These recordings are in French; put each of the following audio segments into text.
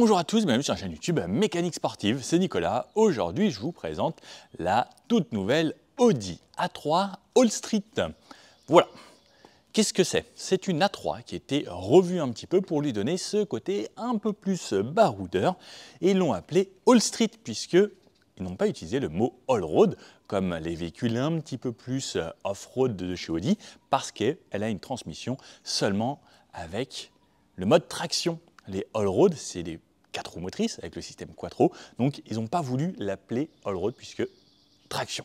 Bonjour à tous, bienvenue sur la chaîne YouTube Mécanique Sportive, c'est Nicolas. Aujourd'hui, je vous présente la toute nouvelle Audi A3 All Street. Voilà. Qu'est-ce que c'est? C'est une A3 qui a été revue un petit peu pour lui donner ce côté un peu plus baroudeur et ils l'ont appelé All Street puisque ils n'ont pas utilisé le mot all-road comme les véhicules un petit peu plus off-road de chez Audi parce qu'elle a une transmission seulement avec le mode traction. Les all-road, c'est des 4 roues motrices avec le système Quattro, donc ils n'ont pas voulu l'appeler all-road puisque traction.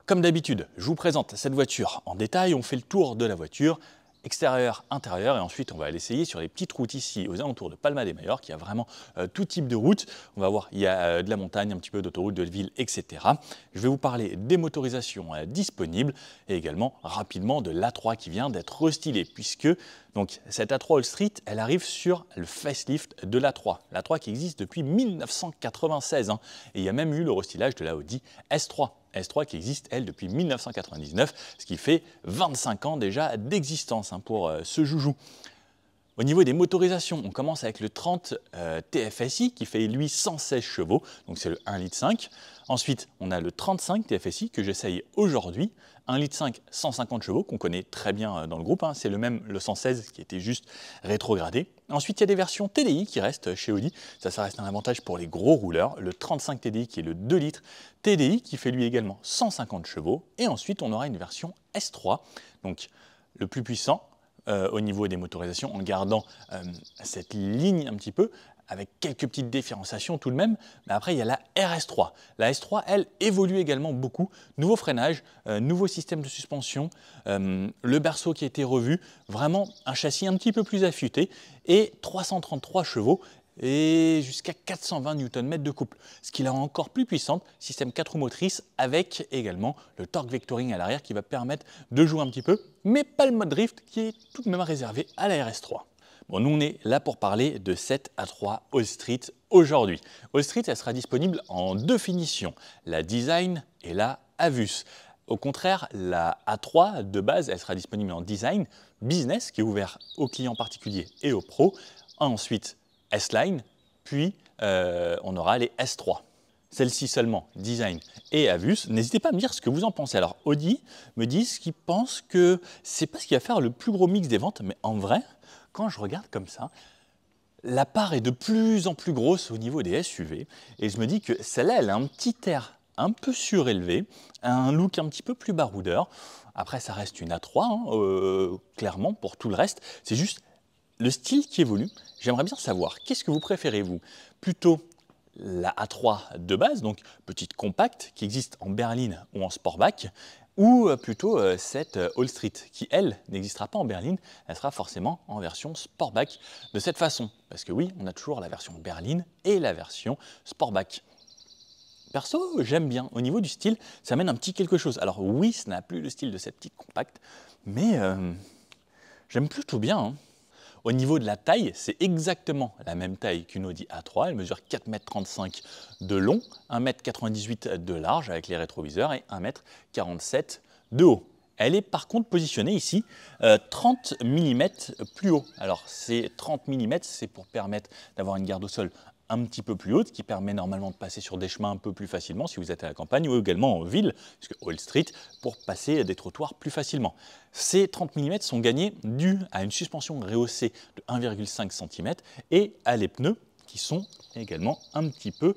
Comme d'habitude, je vous présente cette voiture en détail, on fait le tour de la voiture, extérieur, intérieur, et ensuite on va l'essayer sur les petites routes ici aux alentours de Palma de Mallorca. Il y a vraiment tout type de route. On va voir, il y a de la montagne, un petit peu d'autoroute, de ville, etc. Je vais vous parler des motorisations disponibles et également rapidement de l'A3 qui vient d'être restylée puisque donc, cette A3 All Street, elle arrive sur le facelift de l'A3. L'A3 qui existe depuis 1996 hein, et il y a même eu le restylage de la Audi S3. S3 qui existe, elle, depuis 1999, ce qui fait 25 ans déjà d'existence hein, pour ce joujou. Au niveau des motorisations, on commence avec le 30 TFSI qui fait lui 116 chevaux, donc c'est le 1,5 litre. Ensuite, on a le 35 TFSI que j'essaye aujourd'hui, 1,5 litre 150 chevaux qu'on connaît très bien dans le groupe, hein. C'est le même, le 116 qui était juste rétrogradé. Ensuite, il y a des versions TDI qui restent chez Audi, ça reste un avantage pour les gros rouleurs. Le 35 TDI qui est le 2 litres TDI qui fait lui également 150 chevaux. Et ensuite, on aura une version S3, donc le plus puissant, au niveau des motorisations en gardant cette ligne un petit peu avec quelques petites différenciations tout de même, mais après il y a la RS3. La S3 elle évolue également beaucoup, nouveau freinage, nouveau système de suspension, le berceau qui a été revu, vraiment un châssis un petit peu plus affûté et 333 chevaux et jusqu'à 420 Nm de couple, ce qui la rend encore plus puissante, système 4 roues motrices avec également le torque vectoring à l'arrière qui va permettre de jouer un petit peu, mais pas le mode drift qui est tout de même réservé à la RS3. Bon, nous on est là pour parler de cette A3 All Street aujourd'hui. All Street, elle sera disponible en deux finitions, la Design et la Avus. Au contraire, la A3 de base, elle sera disponible en Design Business qui est ouvert aux clients particuliers et aux pros. Ensuite, S-Line, puis on aura les S3. Celle-ci seulement, Design et Avus. N'hésitez pas à me dire ce que vous en pensez. Alors Audi me disent qu'ils pensent que c'est pas ce qui va faire le plus gros mix des ventes, mais en vrai, quand je regarde comme ça, la part est de plus en plus grosse au niveau des SUV et je me dis que celle-là, elle a un petit air un peu surélevé, un look un petit peu plus baroudeur. Après, ça reste une A3, hein, clairement, pour tout le reste. C'est juste le style qui évolue. J'aimerais bien savoir, qu'est-ce que vous préférez vous? Plutôt la A3 de base, donc petite compacte, qui existe en berline ou en sportback, ou plutôt cette All Street, qui elle n'existera pas en berline, elle sera forcément en version sportback de cette façon. Parce que oui, on a toujours la version berline et la version sportback. Perso, j'aime bien. Au niveau du style, ça amène un petit quelque chose. Alors oui, ce n'a plus le style de cette petite compacte, mais j'aime plutôt bien, hein. Au niveau de la taille, c'est exactement la même taille qu'une Audi A3. Elle mesure 4,35 m de long, 1,98 m de large avec les rétroviseurs et 1,47 m de haut. Elle est par contre positionnée ici 30 mm plus haut. Alors ces 30 mm, c'est pour permettre d'avoir une garde au sol un petit peu plus haute, qui permet normalement de passer sur des chemins un peu plus facilement si vous êtes à la campagne ou également en ville, puisque All Street, pour passer des trottoirs plus facilement. Ces 30 mm sont gagnés dû à une suspension rehaussée de 1,5 cm et à les pneus qui sont également un petit peu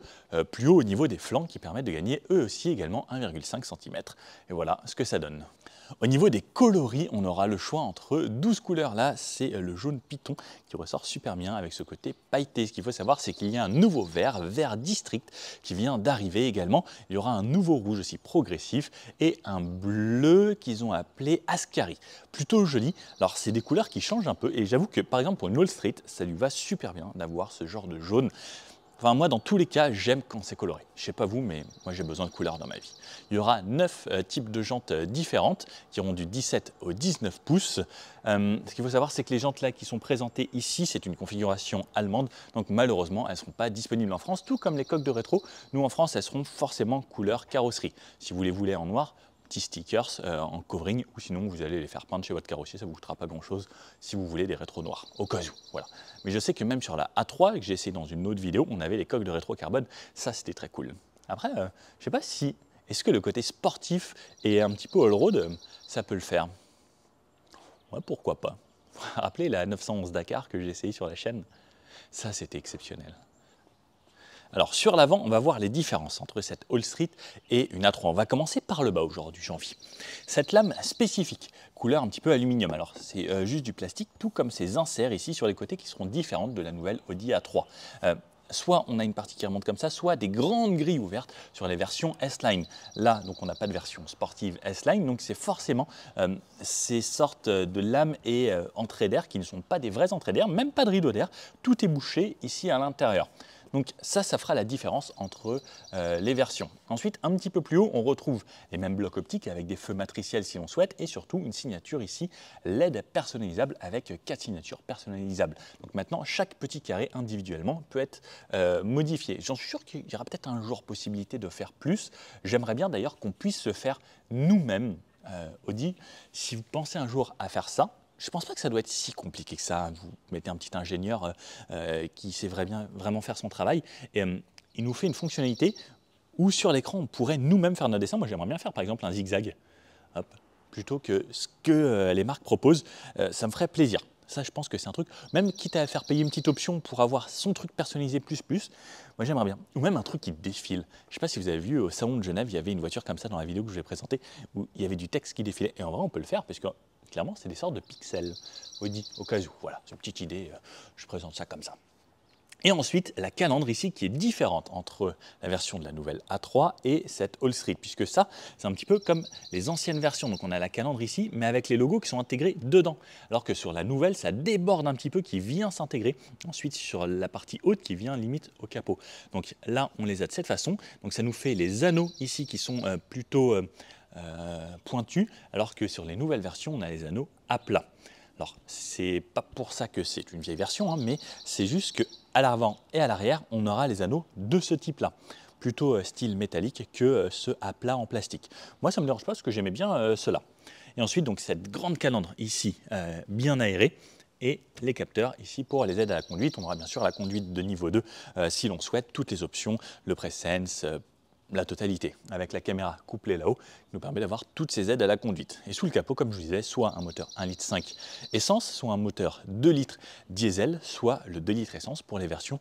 plus haut au niveau des flancs, qui permettent de gagner eux aussi également 1,5 cm. Et voilà ce que ça donne. Au niveau des coloris, on aura le choix entre 12 couleurs. Là, c'est le jaune python qui ressort super bien avec ce côté pailleté. Ce qu'il faut savoir, c'est qu'il y a un nouveau vert district qui vient d'arriver également. Il y aura un nouveau rouge aussi progressif et un bleu qu'ils ont appelé Ascari. Plutôt joli. Alors, c'est des couleurs qui changent un peu et j'avoue que par exemple pour une All Street, ça lui va super bien d'avoir ce genre de jaune. Enfin, moi, dans tous les cas, j'aime quand c'est coloré. Je ne sais pas vous, mais moi, j'ai besoin de couleurs dans ma vie. Il y aura 9 types de jantes différentes qui iront du 17 au 19 pouces. Ce qu'il faut savoir, c'est que les jantes là qui sont présentées ici, c'est une configuration allemande. Donc, malheureusement, elles ne seront pas disponibles en France, tout comme les coques de rétro. Nous, en France, elles seront forcément couleur carrosserie. Si vous les voulez en noir, petits stickers en covering, ou sinon vous allez les faire peindre chez votre carrossier, ça ne vous coûtera pas grand chose si vous voulez des rétros noirs, au cas où. Voilà. Mais je sais que même sur la A3, que j'ai essayé dans une autre vidéo, on avait les coques de rétro carbone, ça c'était très cool. Après, je ne sais pas si, est-ce que le côté sportif et un petit peu all-road, ça peut le faire? Ouais, pourquoi pas. Rappelez la 911 Dakar que j'ai essayé sur la chaîne, ça c'était exceptionnel. Alors sur l'avant, on va voir les différences entre cette All Street et une A3. On va commencer par le bas aujourd'hui, j'ai envie. Cette lame spécifique, couleur un petit peu aluminium, alors c'est juste du plastique, tout comme ces inserts ici sur les côtés qui seront différentes de la nouvelle Audi A3. Soit on a une partie qui remonte comme ça, soit des grandes grilles ouvertes sur les versions S-Line. Là, donc on n'a pas de version sportive S-Line, donc c'est forcément ces sortes de lames et entrées d'air qui ne sont pas des vraies entrées d'air, même pas de rideau d'air, tout est bouché ici à l'intérieur. Donc ça fera la différence entre les versions. Ensuite, un petit peu plus haut, on retrouve les mêmes blocs optiques avec des feux matriciels si on souhaite et surtout une signature ici LED personnalisable avec 4 signatures personnalisables. Donc maintenant, chaque petit carré individuellement peut être modifié. J'en suis sûr qu'il y aura peut-être un jour possibilité de faire plus. J'aimerais bien d'ailleurs qu'on puisse se faire nous-mêmes, Audi. Si vous pensez un jour à faire ça, je ne pense pas que ça doit être si compliqué que ça. Vous mettez un petit ingénieur qui sait vraiment faire son travail et il nous fait une fonctionnalité où sur l'écran on pourrait nous-mêmes faire notre dessin. Moi j'aimerais bien faire par exemple un zigzag, hop, plutôt que ce que les marques proposent. Ça me ferait plaisir. Ça je pense que c'est un truc, même quitte à faire payer une petite option pour avoir son truc personnalisé plus, moi j'aimerais bien. Ou même un truc qui défile. Je ne sais pas si vous avez vu au salon de Genève, il y avait une voiture comme ça dans la vidéo que je vous ai présentée, où il y avait du texte qui défilait. Et en vrai on peut le faire parce que clairement, c'est des sortes de pixels, Audi, au cas où. Voilà, c'est une petite idée, je présente ça comme ça. Et ensuite, la calandre ici qui est différente entre la version de la nouvelle A3 et cette All Street, puisque ça, c'est un petit peu comme les anciennes versions. Donc on a la calandre ici, mais avec les logos qui sont intégrés dedans. Alors que sur la nouvelle, ça déborde un petit peu, qui vient s'intégrer. Ensuite, sur la partie haute, qui vient limite au capot. Donc là, on les a de cette façon. Donc ça nous fait les anneaux ici qui sont plutôt pointus, alors que sur les nouvelles versions, on a les anneaux à plat. Alors, c'est pas pour ça que c'est une vieille version, hein, mais c'est juste qu'à l'avant et à l'arrière, on aura les anneaux de ce type-là, plutôt style métallique que ceux à plat en plastique. Moi, ça ne me dérange pas parce que j'aimais bien ceux-là. Et ensuite, donc, cette grande calandre ici, bien aérée, et les capteurs ici pour les aides à la conduite. On aura bien sûr la conduite de niveau 2 si l'on souhaite, toutes les options, le Pressense, la totalité, avec la caméra couplée là-haut, qui nous permet d'avoir toutes ces aides à la conduite. Et sous le capot, comme je vous disais, soit un moteur 1,5 litre essence, soit un moteur 2 litres diesel, soit le 2 litres essence pour les versions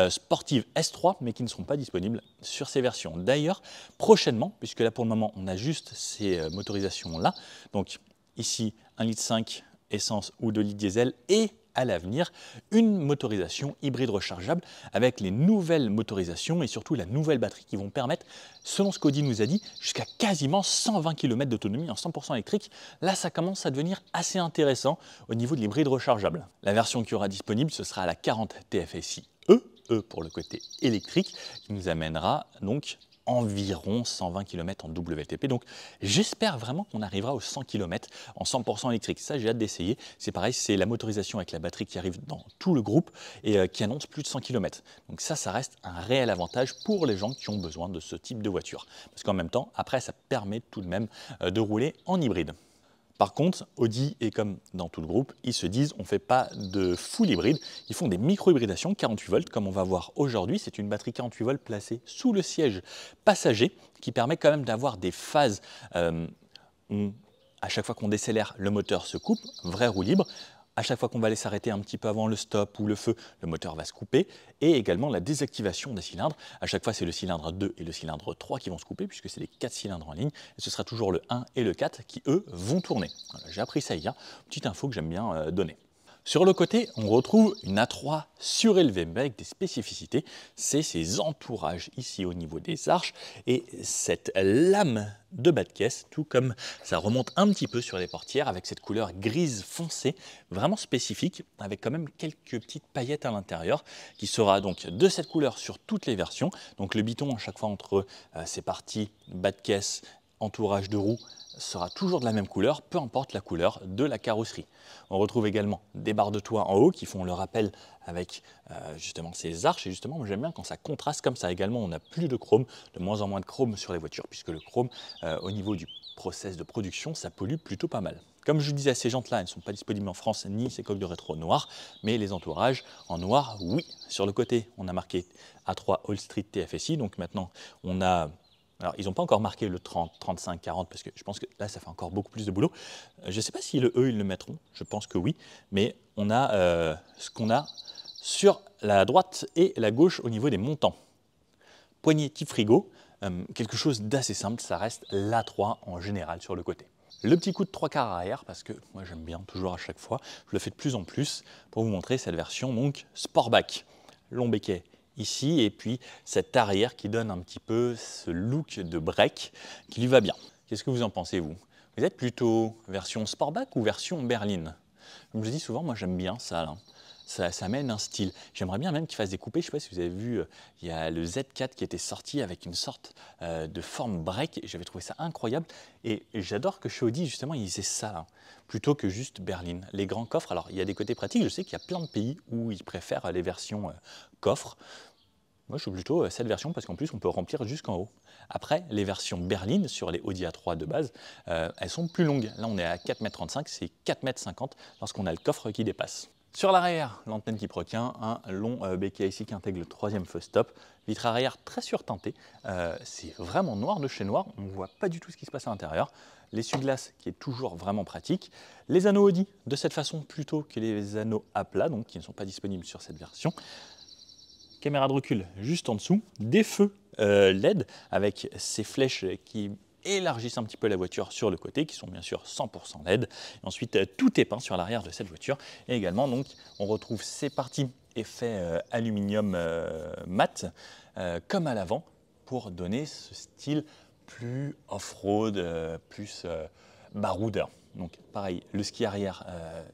sportives S3, mais qui ne seront pas disponibles sur ces versions. D'ailleurs, prochainement, puisque là pour le moment, on a juste ces motorisations-là, donc ici 1,5 litre essence ou 2 litres diesel et à l'avenir une motorisation hybride rechargeable avec les nouvelles motorisations et surtout la nouvelle batterie qui vont permettre, selon ce qu'Audi nous a dit, jusqu'à quasiment 120 km d'autonomie en 100% électrique. Là, ça commence à devenir assez intéressant au niveau de l'hybride rechargeable. La version qui aura disponible, ce sera la 40 TFSI E pour le côté électrique, qui nous amènera donc environ 120 km en WLTP. Donc j'espère vraiment qu'on arrivera aux 100 km en 100% électrique. Ça, j'ai hâte d'essayer. C'est pareil, c'est la motorisation avec la batterie qui arrive dans tout le groupe et qui annonce plus de 100 km. Donc ça reste un réel avantage pour les gens qui ont besoin de ce type de voiture. Parce qu'en même temps, après, ça permet tout de même de rouler en hybride. Par contre, Audi, et comme dans tout le groupe, ils se disent on ne fait pas de full hybride, ils font des micro-hybridations 48 volts comme on va voir aujourd'hui. C'est une batterie 48 volts placée sous le siège passager qui permet quand même d'avoir des phases où à chaque fois qu'on décélère, le moteur se coupe, vraie roue libre. À chaque fois qu'on va aller s'arrêter un petit peu avant le stop ou le feu, le moteur va se couper. Et également la désactivation des cylindres. À chaque fois, c'est le cylindre 2 et le cylindre 3 qui vont se couper puisque c'est les 4 cylindres en ligne. Et ce sera toujours le 1 et le 4 qui, eux, vont tourner. Voilà, j'ai appris ça hier. Petite info que j'aime bien donner. Sur le côté, on retrouve une A3 surélevée, mais avec des spécificités. C'est ces entourages ici au niveau des arches et cette lame de bas de caisse, tout comme ça remonte un petit peu sur les portières avec cette couleur grise foncée, vraiment spécifique, avec quand même quelques petites paillettes à l'intérieur, qui sera donc de cette couleur sur toutes les versions. Donc le biton à chaque fois entre ces parties bas de caisse entourage de roues sera toujours de la même couleur, peu importe la couleur de la carrosserie. On retrouve également des barres de toit en haut qui font le rappel avec justement ces arches. Et justement, moi j'aime bien quand ça contraste comme ça. Également, on n'a plus de chrome, de moins en moins de chrome sur les voitures, puisque le chrome, au niveau du process de production, ça pollue plutôt pas mal. Comme je vous disais, ces jantes-là, elles ne sont pas disponibles en France, ni ces coques de rétro noires, mais les entourages en noir, oui. Sur le côté, on a marqué A3 All Street TFSI, donc maintenant, on a... Alors, ils n'ont pas encore marqué le 30, 35, 40, parce que je pense que là, ça fait encore beaucoup plus de boulot. Je ne sais pas si eux, ils le mettront, je pense que oui, mais on a ce qu'on a sur la droite et la gauche au niveau des montants. Poignée type frigo, quelque chose d'assez simple, ça reste l'A3 en général sur le côté. Le petit coup de 3/4 arrière, parce que moi j'aime bien toujours à chaque fois, je le fais de plus en plus pour vous montrer cette version donc Sportback. Long béquet ici et puis cette arrière qui donne un petit peu ce look de break qui lui va bien. Qu'est-ce que vous en pensez vous? Vous êtes plutôt version Sportback ou version berline? Comme je dis souvent, moi j'aime bien ça là. Ça amène un style. J'aimerais bien même qu'il fasse des coupés. Je ne sais pas si vous avez vu, il y a le Z4 qui était sorti avec une sorte de forme break. J'avais trouvé ça incroyable. Et j'adore que chez Audi, justement, ils aient ça, là, plutôt que juste berline. Les grands coffres, alors il y a des côtés pratiques. Je sais qu'il y a plein de pays où ils préfèrent les versions coffres. Moi, je suis plutôt cette version parce qu'en plus, on peut remplir jusqu'en haut. Après, les versions berline sur les Audi A3 de base, elles sont plus longues. Là, on est à 4,35 m, c'est 4,50 m lorsqu'on a le coffre qui dépasse. Sur l'arrière, l'antenne qui retient, un long béquet ici qui intègre le 3e feu stop. Vitre arrière très surteinté, c'est vraiment noir de chez noir, on ne voit pas du tout ce qui se passe à l'intérieur. L'essuie-glace qui est toujours vraiment pratique. Les anneaux Audi de cette façon plutôt que les anneaux à plat, donc qui ne sont pas disponibles sur cette version. Caméra de recul juste en dessous, des feux LED avec ces flèches qui élargissent un petit peu la voiture sur le côté, qui sont bien sûr 100% LED. Et ensuite, tout est peint sur l'arrière de cette voiture. Et également, donc, on retrouve ces parties effet aluminium mat, comme à l'avant, pour donner ce style plus off-road, plus baroudeur. Donc pareil, le ski arrière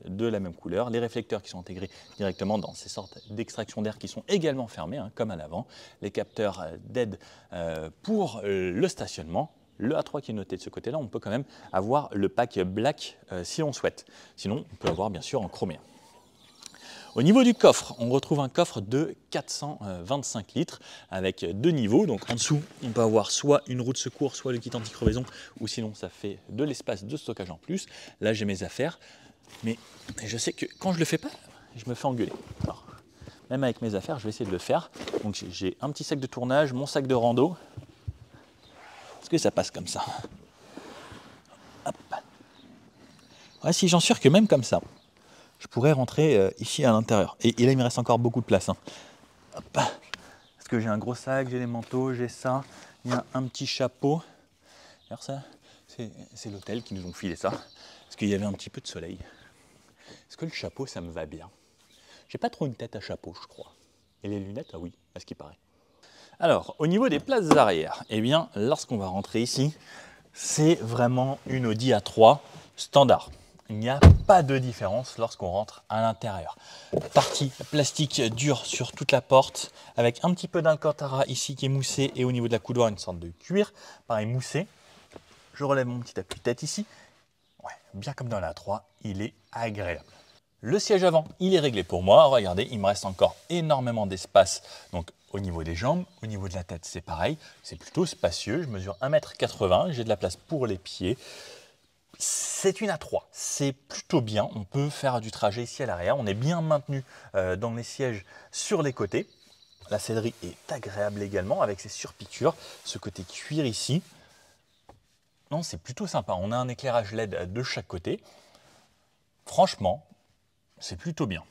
de la même couleur, les réflecteurs qui sont intégrés directement dans ces sortes d'extraction d'air qui sont également fermés, hein, comme à l'avant, les capteurs d'aide pour le stationnement. Le A3 qui est noté de ce côté-là, on peut quand même avoir le pack black si on souhaite. Sinon, on peut avoir bien sûr en chromé. Au niveau du coffre, on retrouve un coffre de 425 litres avec deux niveaux. Donc en dessous, on peut avoir soit une roue de secours, soit le kit anti-crevaison, ou sinon ça fait de l'espace de stockage en plus. Là, j'ai mes affaires, mais je sais que quand je ne le fais pas, je me fais engueuler. Alors, même avec mes affaires, je vais essayer de le faire. Donc j'ai un petit sac de tournage, mon sac de rando. Est-ce que ça passe comme ça? Hop. Ouais, si j'en suis sûr que même comme ça, je pourrais rentrer ici à l'intérieur. Et là, il me reste encore beaucoup de place. Hein. Hop. Parce que j'ai un gros sac, j'ai des manteaux, j'ai ça. Il y a un petit chapeau. Alors ça, c'est l'hôtel qui nous ont filé ça. Parce qu'il y avait un petit peu de soleil. Est-ce que le chapeau, ça me va bien? J'ai pas trop une tête à chapeau, je crois. Et les lunettes, ah oui, à ce qui paraît. Alors, au niveau des places arrière, eh bien, lorsqu'on va rentrer ici, c'est vraiment une Audi A3 standard. Il n'y a pas de différence lorsqu'on rentre à l'intérieur. Partie plastique dure sur toute la porte, avec un petit peu d'alcantara ici qui est moussé et au niveau de la coudoir une sorte de cuir, pareil moussé. Je relève mon petit appui-tête ici. Ouais, bien comme dans la A3, il est agréable. Le siège avant, il est réglé pour moi. Regardez, il me reste encore énormément d'espace. Donc au niveau des jambes, au niveau de la tête, c'est pareil. C'est plutôt spacieux. Je mesure 1,80 m. J'ai de la place pour les pieds. C'est une A3, c'est plutôt bien, on peut faire du trajet ici à l'arrière, on est bien maintenu dans les sièges sur les côtés. La sellerie est agréable également avec ses surpiqûres, ce côté cuir ici. Non, c'est plutôt sympa, on a un éclairage LED de chaque côté. Franchement, c'est plutôt bien.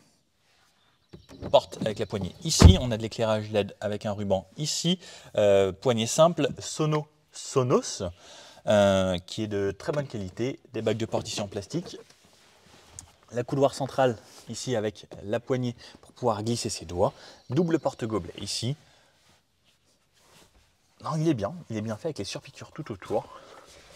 Porte avec la poignée ici, on a de l'éclairage LED avec un ruban ici. Poignée simple, Sonos. Qui est de très bonne qualité, des bacs de porte ici en plastique. La couloir centrale ici avec la poignée pour pouvoir glisser ses doigts. Double porte-gobelet ici. Non, il est bien fait avec les surpiqûres tout autour.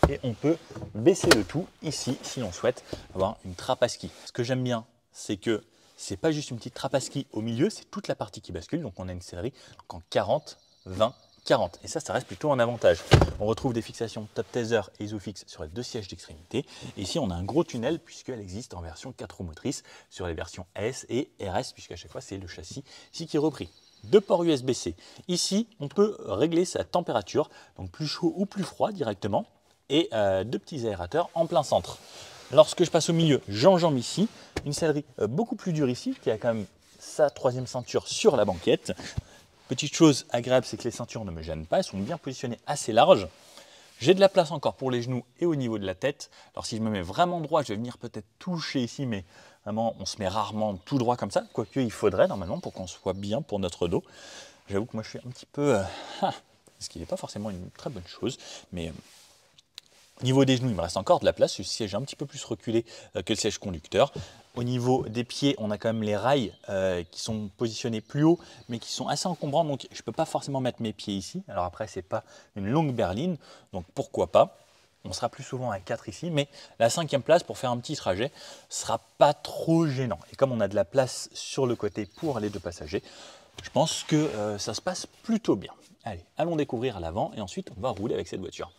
Et on peut baisser le tout ici si l'on souhaite avoir une trappe à ski. Ce que j'aime bien, c'est que c'est pas juste une petite trappe à ski au milieu, c'est toute la partie qui bascule. Donc on a une sellerie en 40, 20, 40. Et ça reste plutôt un avantage. On retrouve des fixations Top Taser et Isofix sur les deux sièges d'extrémité. Et ici, on a un gros tunnel puisqu'elle existe en version 4 roues motrices sur les versions S et RS, puisqu'à chaque fois, c'est le châssis ici qui est repris. Deux ports USB-C. Ici, on peut régler sa température, donc plus chaud ou plus froid directement, et deux petits aérateurs en plein centre. Lorsque je passe au milieu, j'enjambe ici une sellerie beaucoup plus dure ici, qui a quand même sa troisième ceinture sur la banquette. Petite chose agréable, c'est que les ceintures ne me gênent pas, elles sont bien positionnées assez larges. J'ai de la place encore pour les genoux et au niveau de la tête. Alors si je me mets vraiment droit, je vais venir peut-être toucher ici, mais vraiment on se met rarement tout droit comme ça, quoique il faudrait normalement pour qu'on soit bien pour notre dos. J'avoue que moi je suis un petit peu... ce qui n'est pas forcément une très bonne chose, mais... Au niveau des genoux, il me reste encore de la place. Le siège est un petit peu plus reculé que le siège conducteur. Au niveau des pieds, on a quand même les rails qui sont positionnés plus haut, mais qui sont assez encombrants. Donc, je ne peux pas forcément mettre mes pieds ici. Alors après, ce n'est pas une longue berline. Donc, pourquoi pas. On sera plus souvent à 4 ici. Mais la 5e place, pour faire un petit trajet, ne sera pas trop gênant. Et comme on a de la place sur le côté pour les deux passagers, je pense que ça se passe plutôt bien. Allez, allons découvrir à l'avant et ensuite, on va rouler avec cette voiture.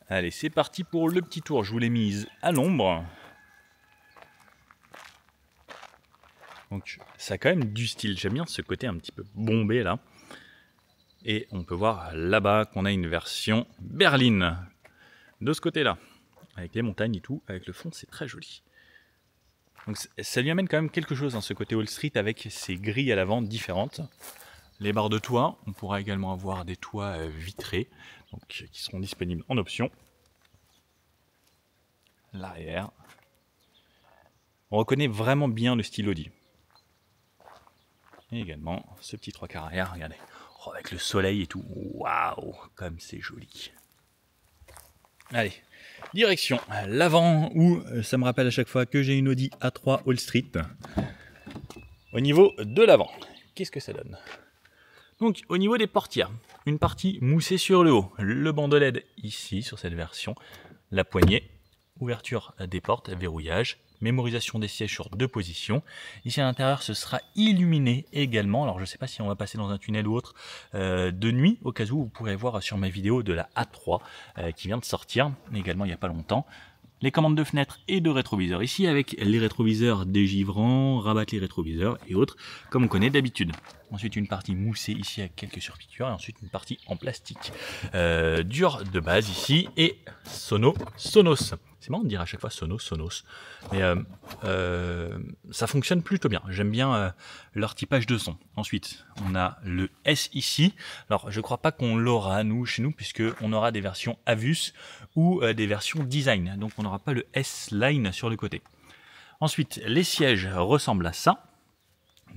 Allez, c'est parti pour le petit tour. Je vous l'ai mise à l'ombre. Donc, ça a quand même du style. J'aime bien ce côté un petit peu bombé là. Et on peut voir là-bas qu'on a une version berline. De ce côté-là. Avec les montagnes et tout. Avec le fond, c'est très joli. Donc, ça lui amène quand même quelque chose dans ce côté All Street avec ses grilles à l'avant différentes. Les barres de toit, on pourra également avoir des toits vitrés, donc, qui seront disponibles en option. L'arrière. On reconnaît vraiment bien le style Audi. Et également ce petit 3/4 arrière, regardez, oh, avec le soleil et tout, waouh, comme c'est joli. Allez, direction l'avant, où ça me rappelle à chaque fois que j'ai une Audi A3 All Street. Au niveau de l'avant, qu'est-ce que ça donne ? Donc au niveau des portières, une partie moussée sur le haut, le bandeau LED ici sur cette version, la poignée, ouverture des portes, verrouillage, mémorisation des sièges sur 2 positions. Ici à l'intérieur ce sera illuminé également, alors je ne sais pas si on va passer dans un tunnel ou autre de nuit, au cas où vous pourrez voir sur ma vidéo de la A3 qui vient de sortir, également il n'y a pas longtemps. Les commandes de fenêtres et de rétroviseurs ici avec les rétroviseurs dégivrants, rabattre les rétroviseurs et autres comme on connaît d'habitude. Ensuite une partie moussée ici avec quelques surpiqûres et ensuite une partie en plastique dur de base ici et Sonos. C'est marrant de dire à chaque fois Sonos. Mais ça fonctionne plutôt bien. J'aime bien leur typage de son. Ensuite, on a le S ici. Alors, je ne crois pas qu'on l'aura, chez nous, puisqu'on aura des versions Avus ou des versions Design. Donc, on n'aura pas le S-Line sur le côté. Ensuite, les sièges ressemblent à ça.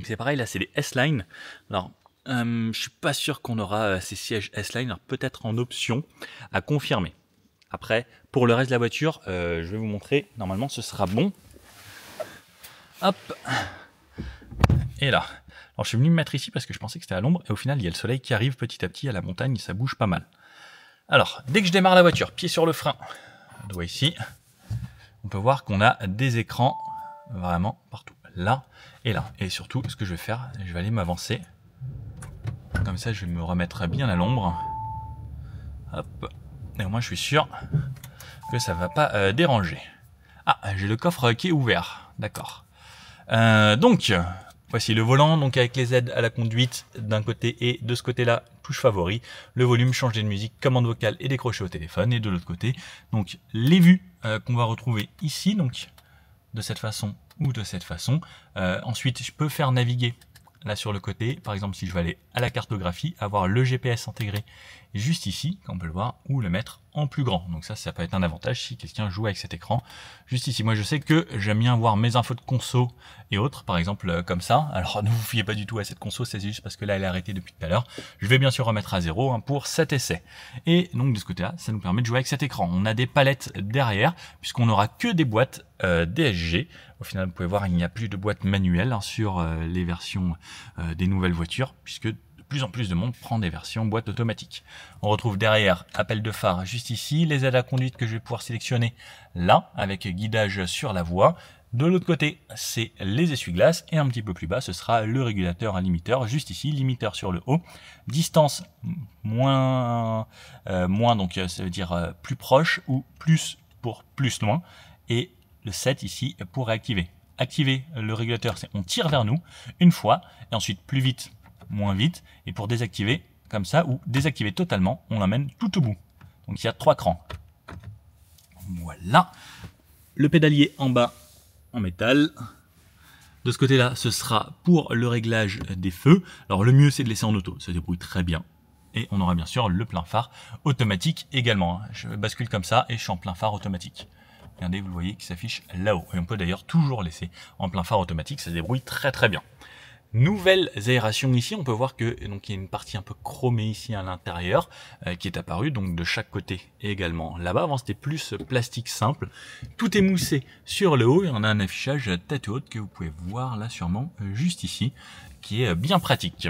C'est pareil, là, c'est des S-Line. Alors, je ne suis pas sûr qu'on aura ces sièges S-Line. Alors, peut-être en option à confirmer. Après, pour le reste de la voiture, je vais vous montrer. Normalement, ce sera bon. Hop. Et là. Alors, je suis venu me mettre ici parce que je pensais que c'était à l'ombre. Et au final, il y a le soleil qui arrive petit à petit à la montagne. Ça bouge pas mal. Alors, dès que je démarre la voiture, pied sur le frein, doigt ici, on peut voir qu'on a des écrans vraiment partout. Là et là. Et surtout, ce que je vais faire, je vais aller m'avancer. Comme ça, je vais me remettre bien à l'ombre. Hop. Et au moins je suis sûr que ça ne va pas déranger. Ah, j'ai le coffre qui est ouvert. D'accord. Donc, voici le volant, donc avec les aides à la conduite d'un côté et de ce côté-là, touche favori. Le volume, changer de musique, commande vocale et décrocher au téléphone. Et de l'autre côté, donc les vues qu'on va retrouver ici, donc de cette façon ou de cette façon. Ensuite, je peux faire naviguer là sur le côté, par exemple si je veux aller à la cartographie, avoir le GPS intégré juste ici, comme on peut le voir, ou le mettre en plus grand. Donc ça peut être un avantage si quelqu'un joue avec cet écran. Juste ici, moi je sais que j'aime bien voir mes infos de conso et autres, par exemple comme ça. Alors ne vous fiez pas du tout à cette conso, c'est juste parce que là elle est arrêtée depuis tout à l'heure. Je vais bien sûr remettre à 0 pour cet essai. Et donc de ce côté-là, ça nous permet de jouer avec cet écran. On a des palettes derrière, puisqu'on n'aura que des boîtes DSG. Au final, vous pouvez voir, il n'y a plus de boîtes manuelles sur les versions des nouvelles voitures, puisque de plus en plus de monde prend des versions boîte automatique. On retrouve derrière appel de phare juste ici, les aides à conduite que je vais pouvoir sélectionner là, avec guidage sur la voie, De l'autre côté, c'est les essuie-glaces et un petit peu plus bas, ce sera le régulateur à limiteur, juste ici, limiteur sur le haut, distance moins, donc ça veut dire plus proche ou plus pour plus loin, et le 7 ici pour réactiver. Activer le régulateur, c'est on tire vers nous une fois, et ensuite plus vite, moins vite, et pour désactiver, comme ça, ou désactiver totalement, on l'emmène tout au bout. Donc il y a 3 crans. Voilà. Le pédalier en bas, en métal. De ce côté-là, ce sera pour le réglage des feux. Alors le mieux, c'est de laisser en auto, ça débrouille très bien. Et on aura bien sûr le plein phare automatique également. Je bascule comme ça et je suis en plein phare automatique. Regardez, vous le voyez qui s'affiche là-haut. Et on peut d'ailleurs toujours laisser en plein phare automatique, ça se débrouille très très bien. Nouvelles aérations ici, on peut voir que donc il y a une partie un peu chromée ici à l'intérieur qui est apparue, donc de chaque côté et également là-bas. Avant c'était plus plastique simple. Tout est moussé sur le haut et on a un affichage tête haute que vous pouvez voir là sûrement juste ici, qui est bien pratique.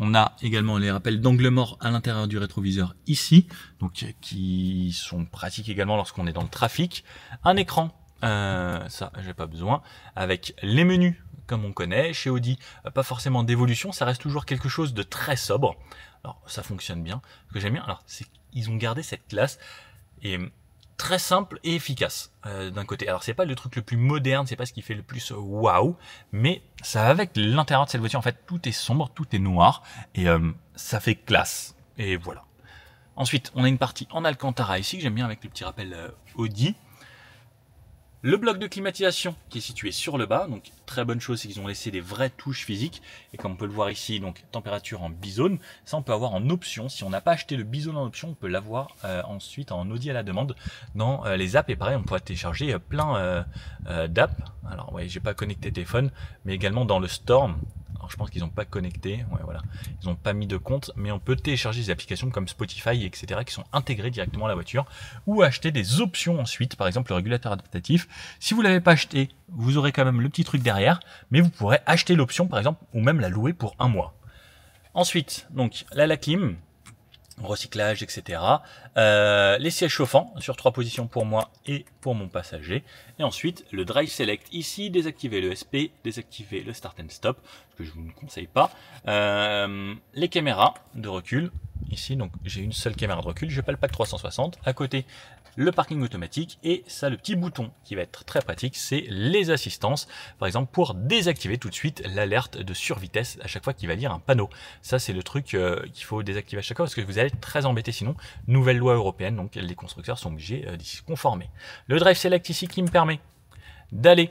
On a également les rappels d'angle mort à l'intérieur du rétroviseur ici, donc qui sont pratiques également lorsqu'on est dans le trafic. Un écran, ça j'ai pas besoin, avec les menus comme on connaît. Chez Audi, pas forcément d'évolution, ça reste toujours quelque chose de très sobre. Alors ça fonctionne bien. Ce que j'aime bien, alors c'est qu'ils ont gardé cette classe et très simple et efficace d'un côté. Alors c'est pas le truc le plus moderne, c'est pas ce qui fait le plus waouh, mais ça va avec l'intérieur de cette voiture. En fait, tout est sombre, tout est noir et ça fait classe. Et voilà. Ensuite, on a une partie en Alcantara ici que j'aime bien avec le petit rappel Audi. Le bloc de climatisation qui est situé sur le bas, donc très bonne chose, c'est qu'ils ont laissé des vraies touches physiques. Et comme on peut le voir ici, donc température en bizone, ça on peut avoir en option. Si on n'a pas acheté le bizone en option, on peut l'avoir ensuite en Audi à la demande dans les apps. Et pareil, on pourra télécharger plein d'apps. Alors ouais, j'ai pas connecté téléphone, mais également dans le store. Alors je pense qu'ils n'ont pas connecté, ouais, voilà. Ils n'ont pas mis de compte, mais on peut télécharger des applications comme Spotify, etc. qui sont intégrées directement à la voiture, ou acheter des options ensuite, par exemple le régulateur adaptatif. Si vous ne l'avez pas acheté, vous aurez quand même le petit truc derrière, mais vous pourrez acheter l'option par exemple, ou même la louer pour 1 mois. Ensuite, donc là la clim, recyclage, etc. Les sièges chauffants sur 3 positions pour moi et pour mon passager. Et ensuite, le Drive Select ici, désactiver le SP, désactiver le Start and Stop, ce que je vous ne conseille pas. Les caméras de recul, ici, donc j'ai une seule caméra de recul, je n'ai pas le pack 360. À côté, le parking automatique et ça, le petit bouton qui va être très pratique, c'est les assistances. Par exemple, pour désactiver tout de suite l'alerte de survitesse à chaque fois qu'il va lire un panneau. Ça, c'est le truc qu'il faut désactiver à chaque fois parce que vous allez être très embêté sinon. Nouvelle loi européenne, donc les constructeurs sont obligés d'y se conformer. Le Drive Select ici qui me permet d'aller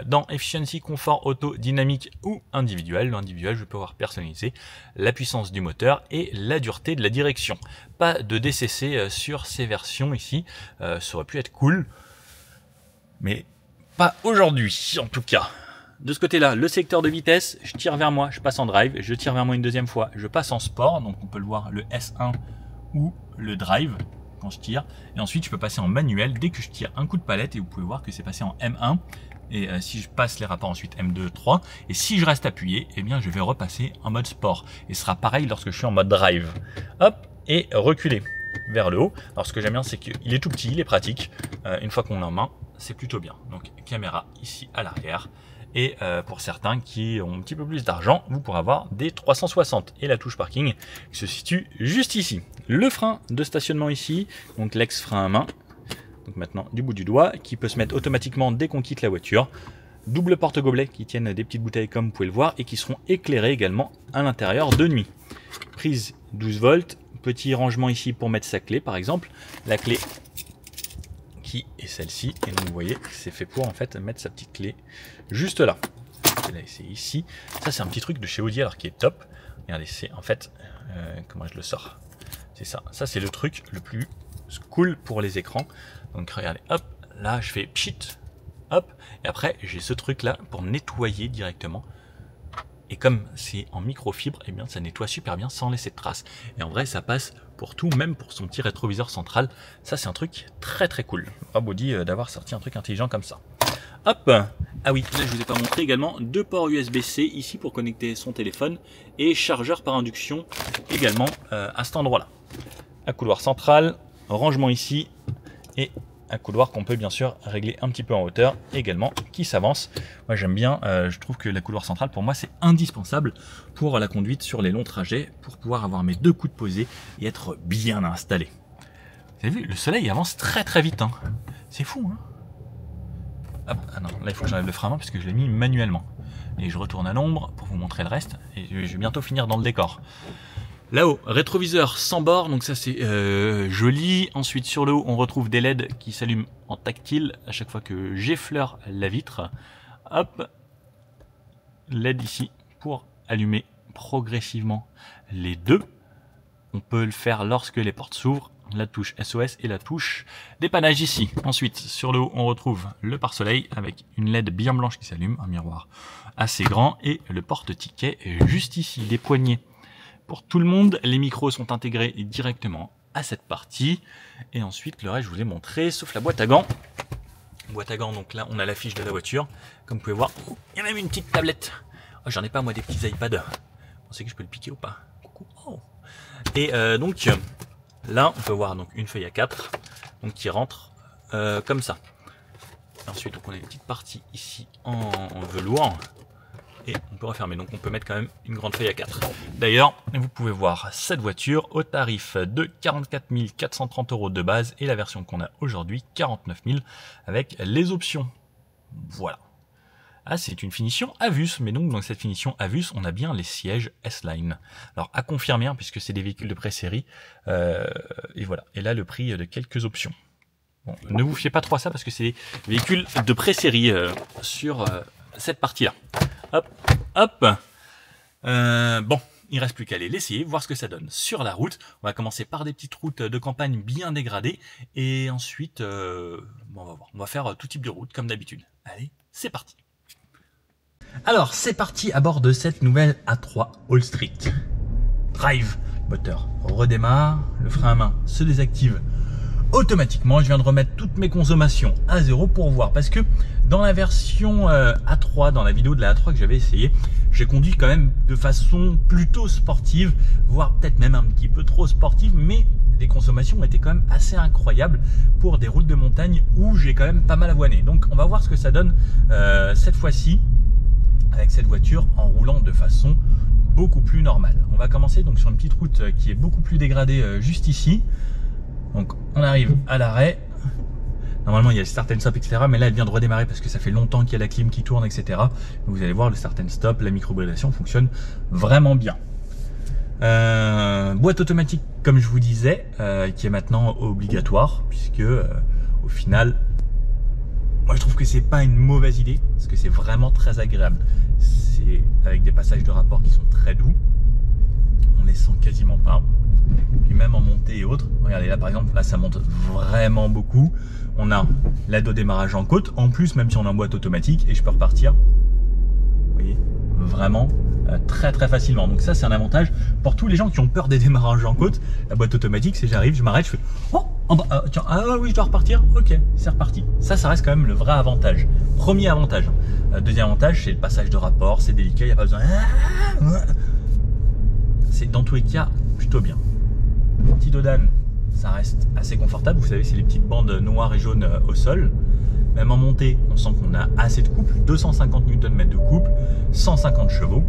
dans Efficiency, Confort, Auto, Dynamique ou Individuel. L'individuel, je vais pouvoir personnaliser la puissance du moteur et la dureté de la direction. Pas de DCC sur ces versions ici. Ça aurait pu être cool, mais pas aujourd'hui en tout cas. De ce côté-là, le secteur de vitesse, je tire vers moi, je passe en drive, je tire vers moi une deuxième fois, je passe en sport, donc on peut le voir le S1 ou le drive quand je tire. Et ensuite, je peux passer en manuel dès que je tire un coup de palette et vous pouvez voir que c'est passé en M1. Et si je passe les rapports ensuite M2, 3, et si je reste appuyé, eh bien je vais repasser en mode sport. Et ce sera pareil lorsque je suis en mode drive. Hop, et reculer vers le haut. Alors ce que j'aime bien, c'est qu'il est tout petit, il est pratique. Une fois qu'on l'a en main, c'est plutôt bien. Donc caméra ici à l'arrière. Et pour certains qui ont un petit peu plus d'argent, vous pourrez avoir des 360 et la touche parking qui se situe juste ici. Le frein de stationnement ici, donc l'ex-frein à main. Donc maintenant du bout du doigt, qui peut se mettre automatiquement dès qu'on quitte la voiture. Double porte-gobelets qui tiennent des petites bouteilles comme vous pouvez le voir et qui seront éclairés également à l'intérieur de nuit. Prise 12 volts, petit rangement ici pour mettre sa clé par exemple. La clé qui est celle-ci et donc vous voyez c'est fait pour en fait mettre sa petite clé juste là. C'est ici. Ça c'est un petit truc de chez Audi alors qui est top. Regardez, c'est en fait comment je le sors. C'est ça. Ça c'est le truc le plus cool pour les écrans. Donc regardez, hop, là je fais pchit, hop, et après j'ai ce truc là pour nettoyer directement. Et comme c'est en microfibre, eh bien ça nettoie super bien sans laisser de traces. Et en vrai ça passe pour tout, même pour son petit rétroviseur central. Ça c'est un truc très très cool. Bravo Audi d'avoir sorti un truc intelligent comme ça. Hop, ah oui, là je vous ai pas montré également 2 ports USB-C ici pour connecter son téléphone et chargeur par induction également à cet endroit là. Un couloir central, rangement ici et un couloir qu'on peut bien sûr régler un petit peu en hauteur également, qui s'avance. Moi j'aime bien, je trouve que la couloir centrale pour moi c'est indispensable pour la conduite sur les longs trajets, pour pouvoir avoir mes 2 coudes posés et être bien installé. Vous avez vu, le soleil avance très très vite, hein. C'est fou, hein. Hop, ah non, là il faut que j'enlève le frein à main parce que je l'ai mis manuellement. Et je retourne à l'ombre pour vous montrer le reste, et je vais bientôt finir dans le décor. Là-haut, rétroviseur sans bord, donc ça c'est joli. Ensuite sur le haut, on retrouve des LED qui s'allument en tactile à chaque fois que j'effleure la vitre. Hop, LED ici pour allumer progressivement les deux. On peut le faire lorsque les portes s'ouvrent, la touche SOS et la touche dépannage ici. Ensuite, sur le haut, on retrouve le pare-soleil avec une LED bien blanche qui s'allume, un miroir assez grand et le porte-ticket juste ici, des poignées. Pour tout le monde, les micros sont intégrés directement à cette partie. Et ensuite, le reste, je vous ai montré, sauf la boîte à gants. Boîte à gants, donc là, on a l'affiche de la voiture. Comme vous pouvez voir, il y a même une petite tablette. Oh, j'en ai pas, moi, des petits iPads. Vous pensez que je peux le piquer ou pas? Coucou. Oh. Et donc, là, on peut voir donc une feuille A4 donc, qui rentre comme ça. Ensuite, donc, on a une petite partie ici en velours. Et on peut refermer, donc on peut mettre quand même une grande feuille A4. D'ailleurs, vous pouvez voir cette voiture au tarif de 44 430 € de base et la version qu'on a aujourd'hui, 49 000 avec les options. Voilà. Ah, c'est une finition Avus, mais donc dans cette finition Avus, on a bien les sièges S-Line. Alors à confirmer, hein, puisque c'est des véhicules de pré-série, et voilà. Et là, le prix de quelques options. Bon, ne vous fiez pas trop à ça parce que c'est des véhicules de pré-série sur cette partie-là. Hop, hop. Bon, il reste plus qu'à aller l'essayer, voir ce que ça donne sur la route. On va commencer par des petites routes de campagne bien dégradées. Et ensuite, bon, on va voir. On va faire tout type de route, comme d'habitude. Allez, c'est parti. Alors, c'est parti à bord de cette nouvelle A3 All Street. Drive, moteur redémarre, le frein à main se désactive automatiquement. Je viens de remettre toutes mes consommations à 0 pour voir, parce que dans la version A3, dans la vidéo de la A3 que j'avais essayé, j'ai conduit quand même de façon plutôt sportive, voire peut-être même un petit peu trop sportive, mais les consommations étaient quand même assez incroyables pour des routes de montagne où j'ai quand même pas mal avoiné. Donc on va voir ce que ça donne cette fois-ci avec cette voiture en roulant de façon beaucoup plus normale. On va commencer donc sur une petite route qui est beaucoup plus dégradée juste ici. Donc on arrive à l'arrêt. Normalement il y a le start and stop, etc. Mais là elle vient de redémarrer parce que ça fait longtemps qu'il y a la clim qui tourne, etc. Donc, vous allez voir, le start and stop, la micro-hybridation fonctionne vraiment bien. Boîte automatique, comme je vous disais, qui est maintenant obligatoire, puisque au final, moi je trouve que c'est pas une mauvaise idée, parce que c'est vraiment très agréable. C'est avec des passages de rapport qui sont très doux. On les sent quasiment pas. Puis même en montée et autres, regardez là par exemple, là ça monte vraiment beaucoup. On a l'aide au démarrage en côte, en plus même si on est en boîte automatique, et je peux repartir, vous voyez, vraiment très très facilement. Donc ça c'est un avantage pour tous les gens qui ont peur des démarrages en côte. La boîte automatique, c'est j'arrive, je m'arrête, je fais oh en bas, tiens, ah oui je dois repartir, ok c'est reparti. Ça reste quand même le vrai avantage, premier avantage. Deuxième avantage, c'est le passage de rapport, c'est délicat, il n'y a pas besoin, c'est dans tous les cas plutôt bien. Petit dodan, ça reste assez confortable, vous savez c'est les petites bandes noires et jaunes au sol. Même en montée, on sent qu'on a assez de couple, 250 Nm de couple, 150 chevaux.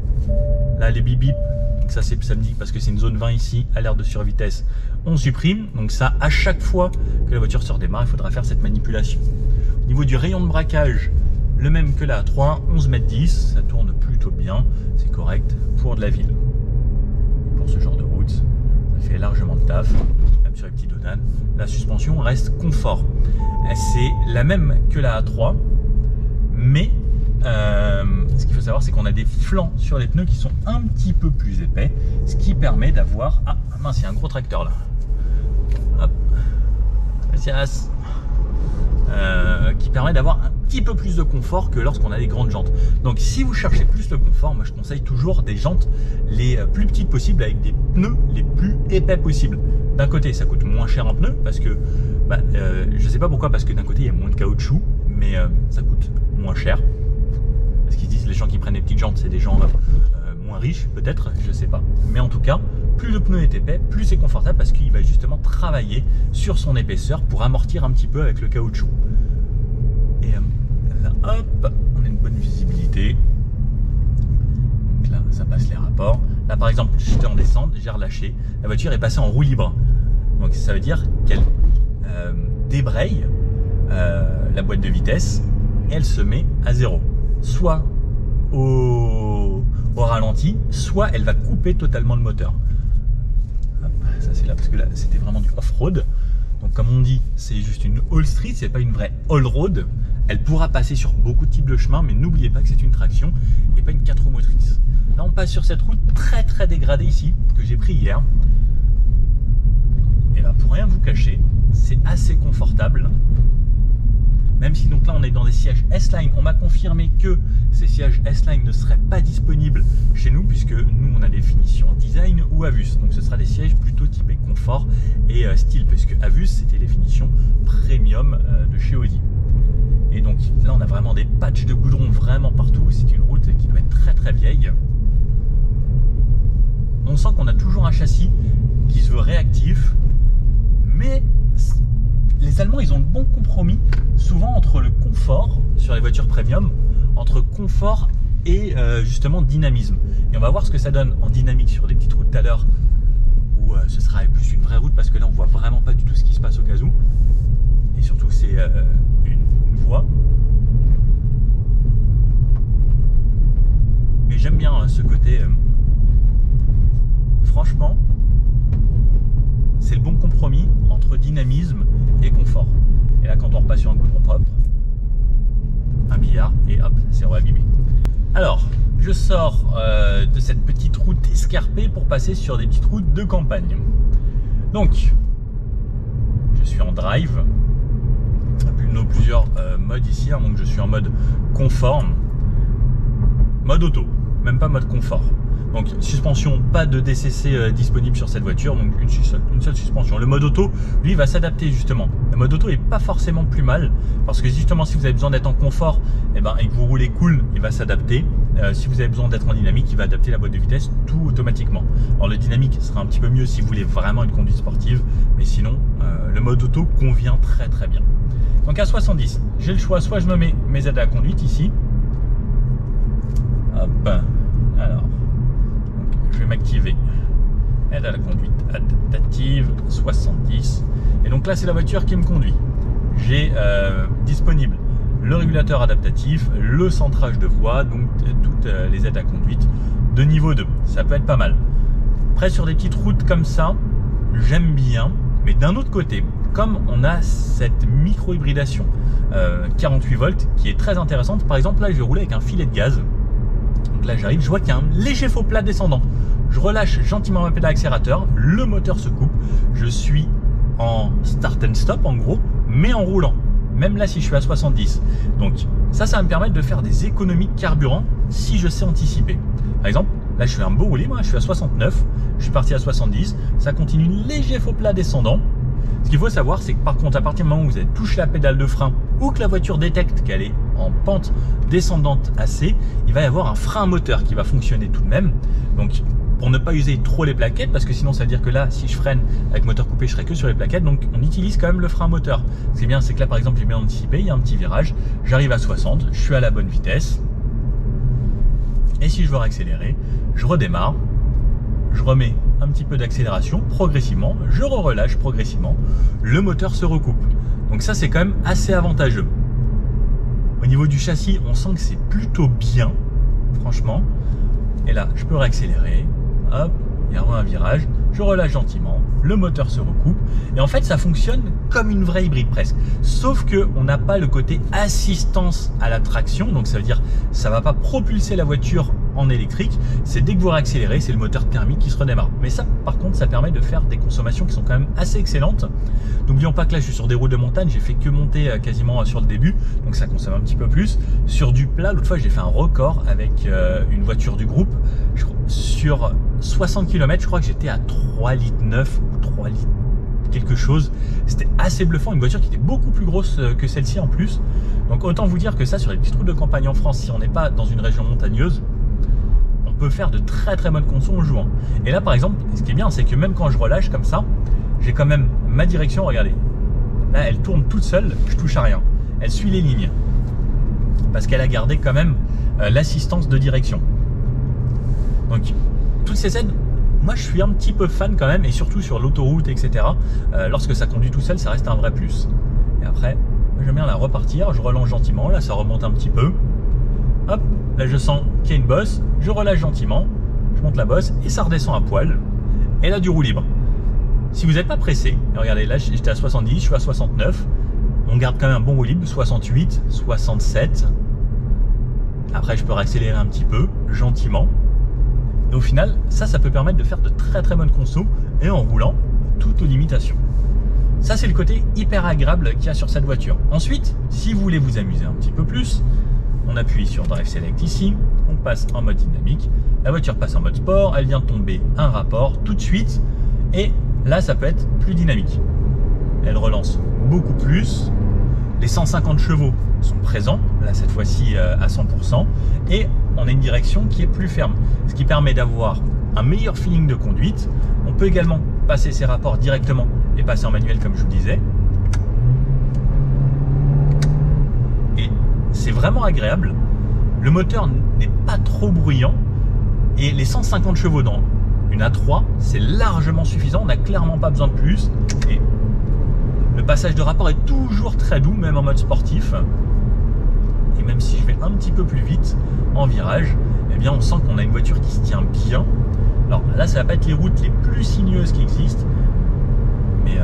Là les bip bip, donc ça c'est samedi parce que c'est une zone 20 ici, alerte de survitesse, on supprime. Donc ça, à chaque fois que la voiture se redémarre, il faudra faire cette manipulation. Au niveau du rayon de braquage, le même que la A3, 11,10 m, ça tourne plutôt bien, c'est correct pour de la ville. Et pour ce genre de route, ça fait largement le taf, même sur les petits dodanes. La suspension reste confort. C'est la même que la A3, mais ce qu'il faut savoir, c'est qu'on a des flancs sur les pneus qui sont un petit peu plus épais, ce qui permet d'avoir... Ah mince, il y a un gros tracteur là. Hop. Gracias. Qui permet d'avoir un petit peu plus de confort que lorsqu'on a des grandes jantes. Donc si vous cherchez plus de confort, moi je conseille toujours des jantes les plus petites possibles avec des pneus les plus épais possibles. D'un côté ça coûte moins cher en pneus parce que je sais pas pourquoi, parce que d'un côté il y a moins de caoutchouc, mais ça coûte moins cher. Parce qu'ils disent les gens qui prennent des petites jantes c'est des gens moins moins riche, peut-être, je sais pas. Mais en tout cas, plus le pneu est épais, plus c'est confortable parce qu'il va justement travailler sur son épaisseur pour amortir un petit peu avec le caoutchouc. Et là, hop, on a une bonne visibilité. Donc là, ça passe les rapports. Là, par exemple, j'étais en descente, j'ai relâché. La voiture est passée en roue libre. Donc ça veut dire qu'elle débraye la boîte de vitesse et elle se met à 0. Soit au ralenti, soit elle va couper totalement le moteur. Hop, ça c'est là parce que là c'était vraiment du off-road. Donc comme on dit, c'est juste une all street, c'est pas une vraie all road. Elle pourra passer sur beaucoup de types de chemins, mais n'oubliez pas que c'est une traction et pas une 4 roues motrices. Là on passe sur cette route très dégradée ici, que j'ai pris hier. Et là pour rien vous cacher, c'est assez confortable. Même si donc là on est dans des sièges S-Line, on m'a confirmé que ces sièges S-Line ne seraient pas disponibles chez nous puisque nous on a des finitions design ou Avus. Donc ce sera des sièges plutôt typés confort et style, parce que Avus c'était les finitions premium de chez Audi. Et donc là on a vraiment des patchs de goudron vraiment partout, c'est une route qui doit être très vieille. On sent qu'on a toujours un châssis qui se veut réactif, mais les Allemands, ils ont le bon compromis, souvent entre le confort, sur les voitures premium, entre confort et justement dynamisme. Et on va voir ce que ça donne en dynamique sur des petites routes tout à l'heure, où ce sera plus une vraie route, parce que là, on voit vraiment pas du tout ce qui se passe au cas où. Et surtout, c'est une voie. Mais j'aime bien ce côté... franchement, c'est le bon compromis entre dynamisme et confort. Et là, quand on repasse sur un goudron propre, un billard et hop, c'est re-abîmé. Alors, je sors de cette petite route escarpée pour passer sur des petites routes de campagne. Donc, je suis en drive. Plusieurs modes ici, hein, donc je suis en mode confort, mode auto, même pas mode confort. Donc suspension, pas de DCC disponible sur cette voiture, donc une seule suspension. Le mode auto, lui, va s'adapter justement. Le mode auto est pas forcément plus mal, parce que justement si vous avez besoin d'être en confort et que vous roulez cool, il va s'adapter. Si vous avez besoin d'être en dynamique, il va adapter la boîte de vitesse tout automatiquement. Alors le dynamique sera un petit peu mieux si vous voulez vraiment une conduite sportive, mais sinon le mode auto convient très bien. Donc à 70, j'ai le choix, soit je me mets mes aides à la conduite ici. Hop, alors... je vais m'activer aide à la conduite adaptative 70, et donc là c'est la voiture qui me conduit. J'ai disponible le régulateur adaptatif, le centrage de voie, donc toutes les aides à conduite de niveau 2, ça peut être pas mal. Après sur des petites routes comme ça, j'aime bien, mais d'un autre côté, comme on a cette micro-hybridation 48 volts qui est très intéressante, par exemple là je vais rouler avec un filet de gaz. Donc là j'arrive, je vois qu'il y a un léger faux plat descendant. Je relâche gentiment ma pédale accélérateur, le moteur se coupe. Je suis en start and stop en gros, mais en roulant. Même là si je suis à 70. Donc ça va me permettre de faire des économies de carburant si je sais anticiper. Par exemple, là je fais un beau roue libre, je suis à 69, je suis parti à 70. Ça continue, léger faux plat descendant. Ce qu'il faut savoir, c'est que par contre, à partir du moment où vous avez touché la pédale de frein ou que la voiture détecte qu'elle est en pente descendante assez, il va y avoir un frein moteur qui va fonctionner tout de même. Donc, pour ne pas user trop les plaquettes, parce que sinon, ça veut dire que là, si je freine avec moteur coupé, je serai que sur les plaquettes. Donc, on utilise quand même le frein moteur. Ce qui est bien, c'est que là, par exemple, j'ai bien anticipé, il y a un petit virage, j'arrive à 60, je suis à la bonne vitesse. Et si je veux réaccélérer, je redémarre, je remets un petit peu d'accélération progressivement, je relâche progressivement, le moteur se recoupe. Donc ça c'est quand même assez avantageux. Au niveau du châssis, on sent que c'est plutôt bien, franchement. Et là, je peux réaccélérer, hop, il y a un virage, je relâche gentiment, le moteur se recoupe. Et en fait, ça fonctionne comme une vraie hybride presque. Sauf que on n'a pas le côté assistance à la traction, donc ça veut dire ça va pas propulser la voiture en électrique. C'est dès que vous réaccélérez, c'est le moteur thermique qui se redémarre. Mais ça, par contre, ça permet de faire des consommations qui sont quand même assez excellentes. N'oublions pas que là, je suis sur des routes de montagne, j'ai fait que monter quasiment sur le début, donc ça consomme un petit peu plus. Sur du plat, l'autre fois, j'ai fait un record avec une voiture du groupe. Sur 60 km, je crois que j'étais à 3,9 litres ou 3 litres quelque chose. C'était assez bluffant, une voiture qui était beaucoup plus grosse que celle-ci en plus. Donc autant vous dire que ça, sur les petites routes de campagne en France, si on n'est pas dans une région montagneuse, on peut faire de très très bonnes consos en jouant. Et là par exemple, ce qui est bien, c'est que même quand je relâche comme ça, j'ai quand même ma direction, regardez. Là elle tourne toute seule, je touche à rien. Elle suit les lignes. Parce qu'elle a gardé quand même l'assistance de direction. Donc toutes ces aides, moi je suis un petit peu fan quand même, et surtout sur l'autoroute, etc. Lorsque ça conduit tout seul, ça reste un vrai plus. Et après, j'aime bien la repartir, je relance gentiment, là ça remonte un petit peu. Hop, là je sens qu'il y a une bosse, je relâche gentiment, je monte la bosse et ça redescend à poil. Et là du roue libre. Si vous n'êtes pas pressé, regardez là j'étais à 70, je suis à 69, on garde quand même un bon roue libre, 68, 67. Après je peux réaccélérer un petit peu, gentiment. Et au final, ça peut permettre de faire de très très bonnes consos et en roulant toutes aux limitations. Ça c'est le côté hyper agréable qu'il y a sur cette voiture. Ensuite, si vous voulez vous amuser un petit peu plus, on appuie sur Drive Select ici, on passe en mode dynamique, la voiture passe en mode sport, elle vient de tomber un rapport tout de suite, et là ça peut être plus dynamique. Elle relance beaucoup plus, les 150 chevaux sont présents, là cette fois-ci à 100%, et on a une direction qui est plus ferme, ce qui permet d'avoir un meilleur feeling de conduite. On peut également passer ses rapports directement et passer en manuel comme je vous disais. Et c'est vraiment agréable. Le moteur n'est pas trop bruyant et les 150 chevaux dans une A3, c'est largement suffisant. On n'a clairement pas besoin de plus. Et le passage de rapport est toujours très doux, même en mode sportif. Et même si je vais un petit peu plus vite en virage, eh bien on sent qu'on a une voiture qui se tient bien. Alors là, ça va pas être les routes les plus sinueuses qui existent, mais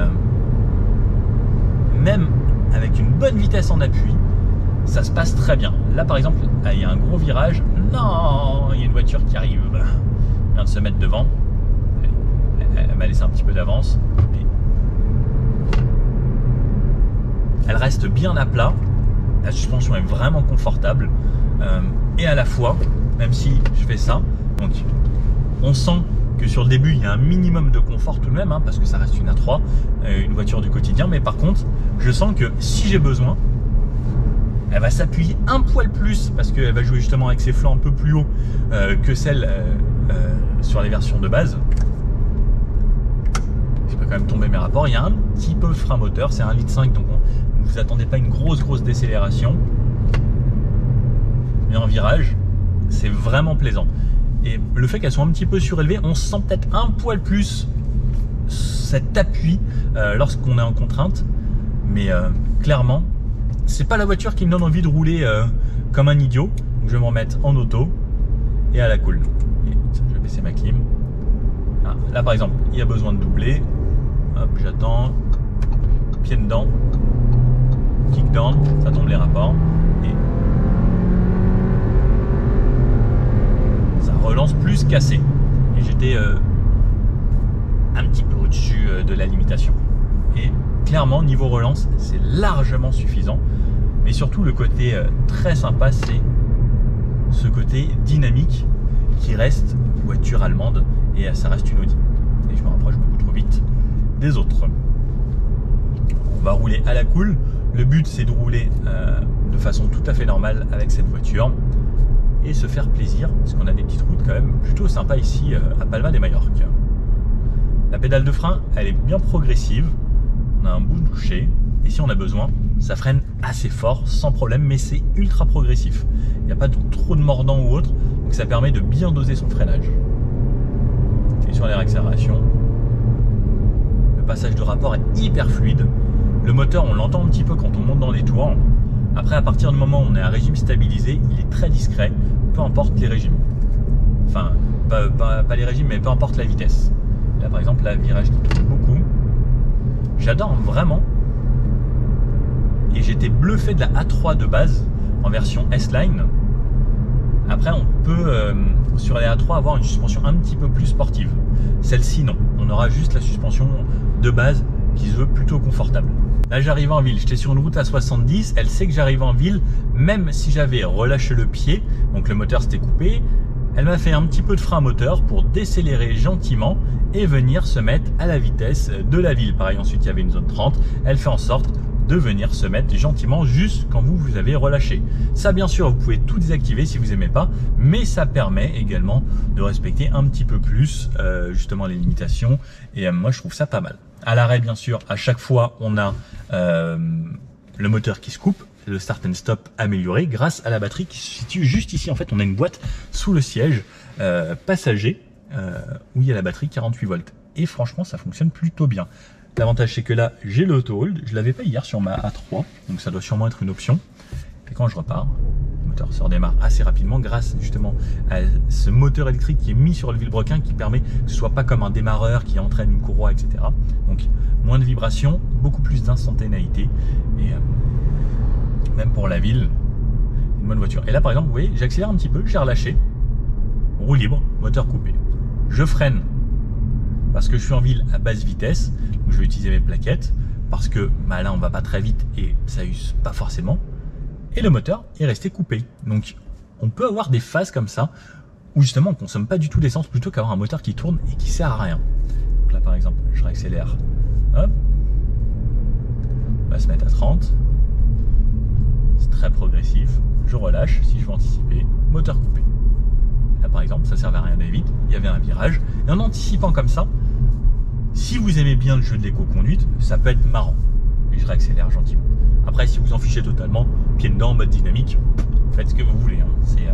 même avec une bonne vitesse en appui, ça se passe très bien. Là par exemple, il y a un gros virage. Non, il y a une voiture qui arrive. Elle vient de se mettre devant. Elle m'a laissé un petit peu d'avance. Elle reste bien à plat. La suspension est vraiment confortable. Et à la fois, même si je fais ça, donc on sent que sur le début il y a un minimum de confort tout de même, parce que ça reste une A3, une voiture du quotidien, mais par contre je sens que si j'ai besoin, elle va s'appuyer un poil plus parce qu'elle va jouer justement avec ses flancs un peu plus haut que celle sur les versions de base. Je peux quand même tomber mes rapports. Il y a un petit peu de frein moteur, c'est 1,5 litre, donc ne vous attendez pas à une grosse décélération. Mais en virage, c'est vraiment plaisant. Et le fait qu'elle soit un petit peu surélevée, on sent peut-être un poil plus cet appui lorsqu'on est en contrainte. Mais clairement, c'est pas la voiture qui me donne envie de rouler comme un idiot. Donc je vais me remettre en auto et à la cool. Et je vais baisser ma clim. Ah, là par exemple, il y a besoin de doubler. Hop, j'attends. Pied dedans. Kick down, ça tombe les rapports. Et ça relance plus cassé. Et j'étais un petit peu au-dessus de la limitation. Et clairement, niveau relance, c'est largement suffisant. Mais surtout, le côté très sympa, c'est ce côté dynamique qui reste voiture allemande. Et ça reste une Audi. Et je me rapproche beaucoup trop vite des autres. On va rouler à la cool. Le but, c'est de rouler de façon tout à fait normale avec cette voiture et se faire plaisir, parce qu'on a des petites routes quand même plutôt sympas ici à Palma de Majorque. La pédale de frein, elle est bien progressive. On a un bout touché et si on a besoin, ça freine assez fort sans problème, mais c'est ultra progressif. Il n'y a pas trop de mordant ou autre, donc ça permet de bien doser son freinage. Et sur les accélérations, le passage de rapport est hyper fluide. Le moteur, on l'entend un petit peu quand on monte dans les tours. Après, à partir du moment où on est à régime stabilisé, il est très discret, peu importe les régimes. Enfin, pas les régimes, mais peu importe la vitesse. Là, par exemple, la virage qui tourne beaucoup. J'adore vraiment. Et j'étais bluffé de la A3 de base en version S-Line. Après, on peut, sur les A3, avoir une suspension un petit peu plus sportive. Celle-ci, non. On aura juste la suspension de base qui se veut plutôt confortable. Là, j'arrive en ville. J'étais sur une route à 70. Elle sait que j'arrive en ville, même si j'avais relâché le pied. Donc, le moteur s'était coupé. Elle m'a fait un petit peu de frein moteur pour décélérer gentiment et venir se mettre à la vitesse de la ville. Pareil, ensuite, il y avait une zone 30. Elle fait en sorte de venir se mettre gentiment juste quand vous avez relâché. Ça, bien sûr, vous pouvez tout désactiver si vous n'aimez pas, mais ça permet également de respecter un petit peu plus justement les limitations. Et moi, je trouve ça pas mal. À l'arrêt, bien sûr, à chaque fois, on a le moteur qui se coupe, le start and stop amélioré grâce à la batterie qui se situe juste ici. En fait, on a une boîte sous le siège passager où il y a la batterie 48 volts. Et franchement, ça fonctionne plutôt bien. L'avantage, c'est que là, j'ai l'auto-hold. Je l'avais pas hier sur ma A3, donc ça doit sûrement être une option. Et quand je repars, le moteur se redémarre assez rapidement grâce justement à ce moteur électrique qui est mis sur le vilebrequin qui permet que ce soit pas comme un démarreur qui entraîne une courroie, etc. Donc, moins de vibrations, beaucoup plus d'instantanéité. Et même pour la ville, une bonne voiture. Et là, par exemple, vous voyez, j'accélère un petit peu, j'ai relâché. Roue libre, moteur coupé. Je freine parce que je suis en ville à basse vitesse, donc je vais utiliser mes plaquettes parce que bah là on va pas très vite et ça use pas forcément. Et le moteur est resté coupé. Donc on peut avoir des phases comme ça où justement on consomme pas du tout d'essence plutôt qu'avoir un moteur qui tourne et qui sert à rien. Donc là par exemple je réaccélère, hop, on va se mettre à 30, c'est très progressif, je relâche si je veux anticiper, moteur coupé. Là par exemple ça servait à rien d'aller vite, il y avait un virage et en anticipant comme ça, si vous aimez bien le jeu de l'éco-conduite, ça peut être marrant. Et je réaccélère gentiment. Après, si vous en fichez totalement, pied dedans, mode dynamique, faites ce que vous voulez. Hein. C'est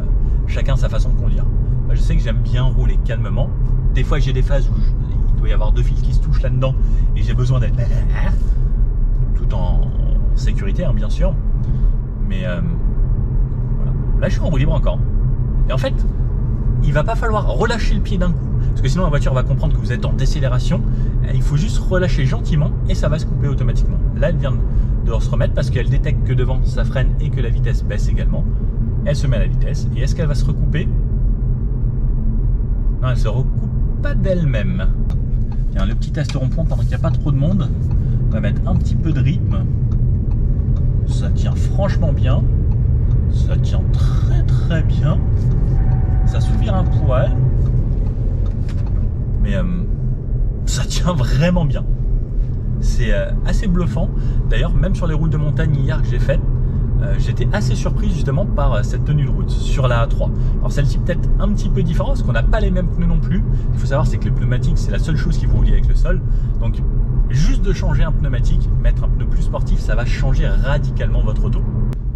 chacun sa façon de conduire. Moi, je sais que j'aime bien rouler calmement. Des fois, j'ai des phases où il doit y avoir deux fils qui se touchent là-dedans et j'ai besoin d'être tout en sécurité, hein, bien sûr. Mais voilà. Là, je suis en roue libre encore. Et en fait, il va pas falloir relâcher le pied d'un coup. Parce que sinon la voiture va comprendre que vous êtes en décélération. Il faut juste relâcher gentiment et ça va se couper automatiquement. Là elle vient de se remettre parce qu'elle détecte que devant ça freine et que la vitesse baisse également. Elle se met à la vitesse. Et est-ce qu'elle va se recouper? Non, elle se recoupe pas d'elle-même. Tiens, le petit test rond-point pendant qu'il n'y a pas trop de monde. On va mettre un petit peu de rythme. Ça tient franchement bien. Ça tient très très bien. Ça souvire un poil. Mais ça tient vraiment bien. C'est assez bluffant. D'ailleurs, même sur les routes de montagne hier que j'ai faites, j'étais assez surpris justement par cette tenue de route sur la A3. Alors celle-ci peut-être un petit peu différente parce qu'on n'a pas les mêmes pneus non plus. Il faut savoir c'est que les pneumatiques c'est la seule chose qui vous relie avec le sol. Donc juste de changer un pneumatique, mettre un pneu plus sportif, ça va changer radicalement votre auto.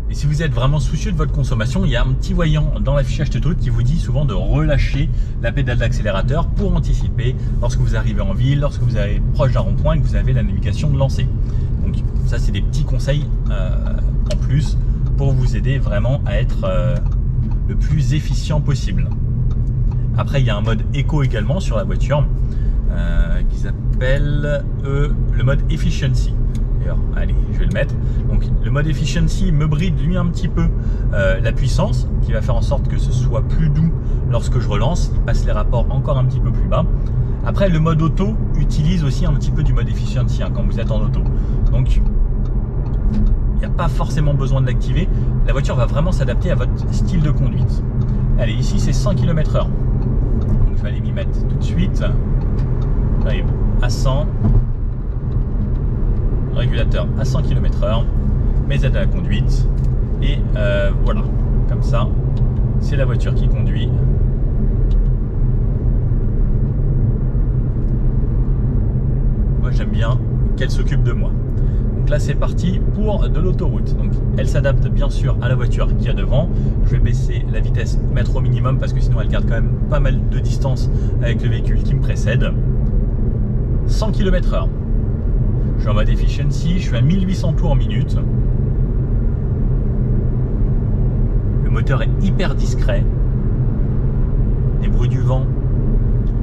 Et si vous êtes vraiment soucieux de votre consommation, il y a un petit voyant dans l'affichage tuto qui vous dit souvent de relâcher la pédale d'accélérateur pour anticiper lorsque vous arrivez en ville, lorsque vous arrivez proche d'un rond-point et que vous avez la navigation de lancer. Donc ça c'est des petits conseils en plus pour vous aider vraiment à être le plus efficient possible. Après il y a un mode éco également sur la voiture qui s'appelle le mode efficiency. D'ailleurs, allez, je vais le mettre. Donc, le mode efficiency me bride lui un petit peu la puissance, qui va faire en sorte que ce soit plus doux lorsque je relance. Il passe les rapports encore un petit peu plus bas. Après, le mode auto utilise aussi un petit peu du mode efficiency quand vous êtes en auto. Donc, il n'y a pas forcément besoin de l'activer. La voiture va vraiment s'adapter à votre style de conduite. Allez, ici c'est 100 km/h. Donc, je vais aller m'y mettre tout de suite. J'arrive à 100. Régulateur à 100 km/h, mes aides à la conduite et voilà, comme ça c'est la voiture qui conduit. Moi j'aime bien qu'elle s'occupe de moi. Donc là c'est parti pour de l'autoroute. Donc elle s'adapte bien sûr à la voiture qui est devant. Je vais baisser la vitesse, mettre au minimum parce que sinon elle garde quand même pas mal de distance avec le véhicule qui me précède. 100 km/h. Je suis en mode efficiency, je suis à 1800 tours minute. Le moteur est hyper discret. Les bruits du vent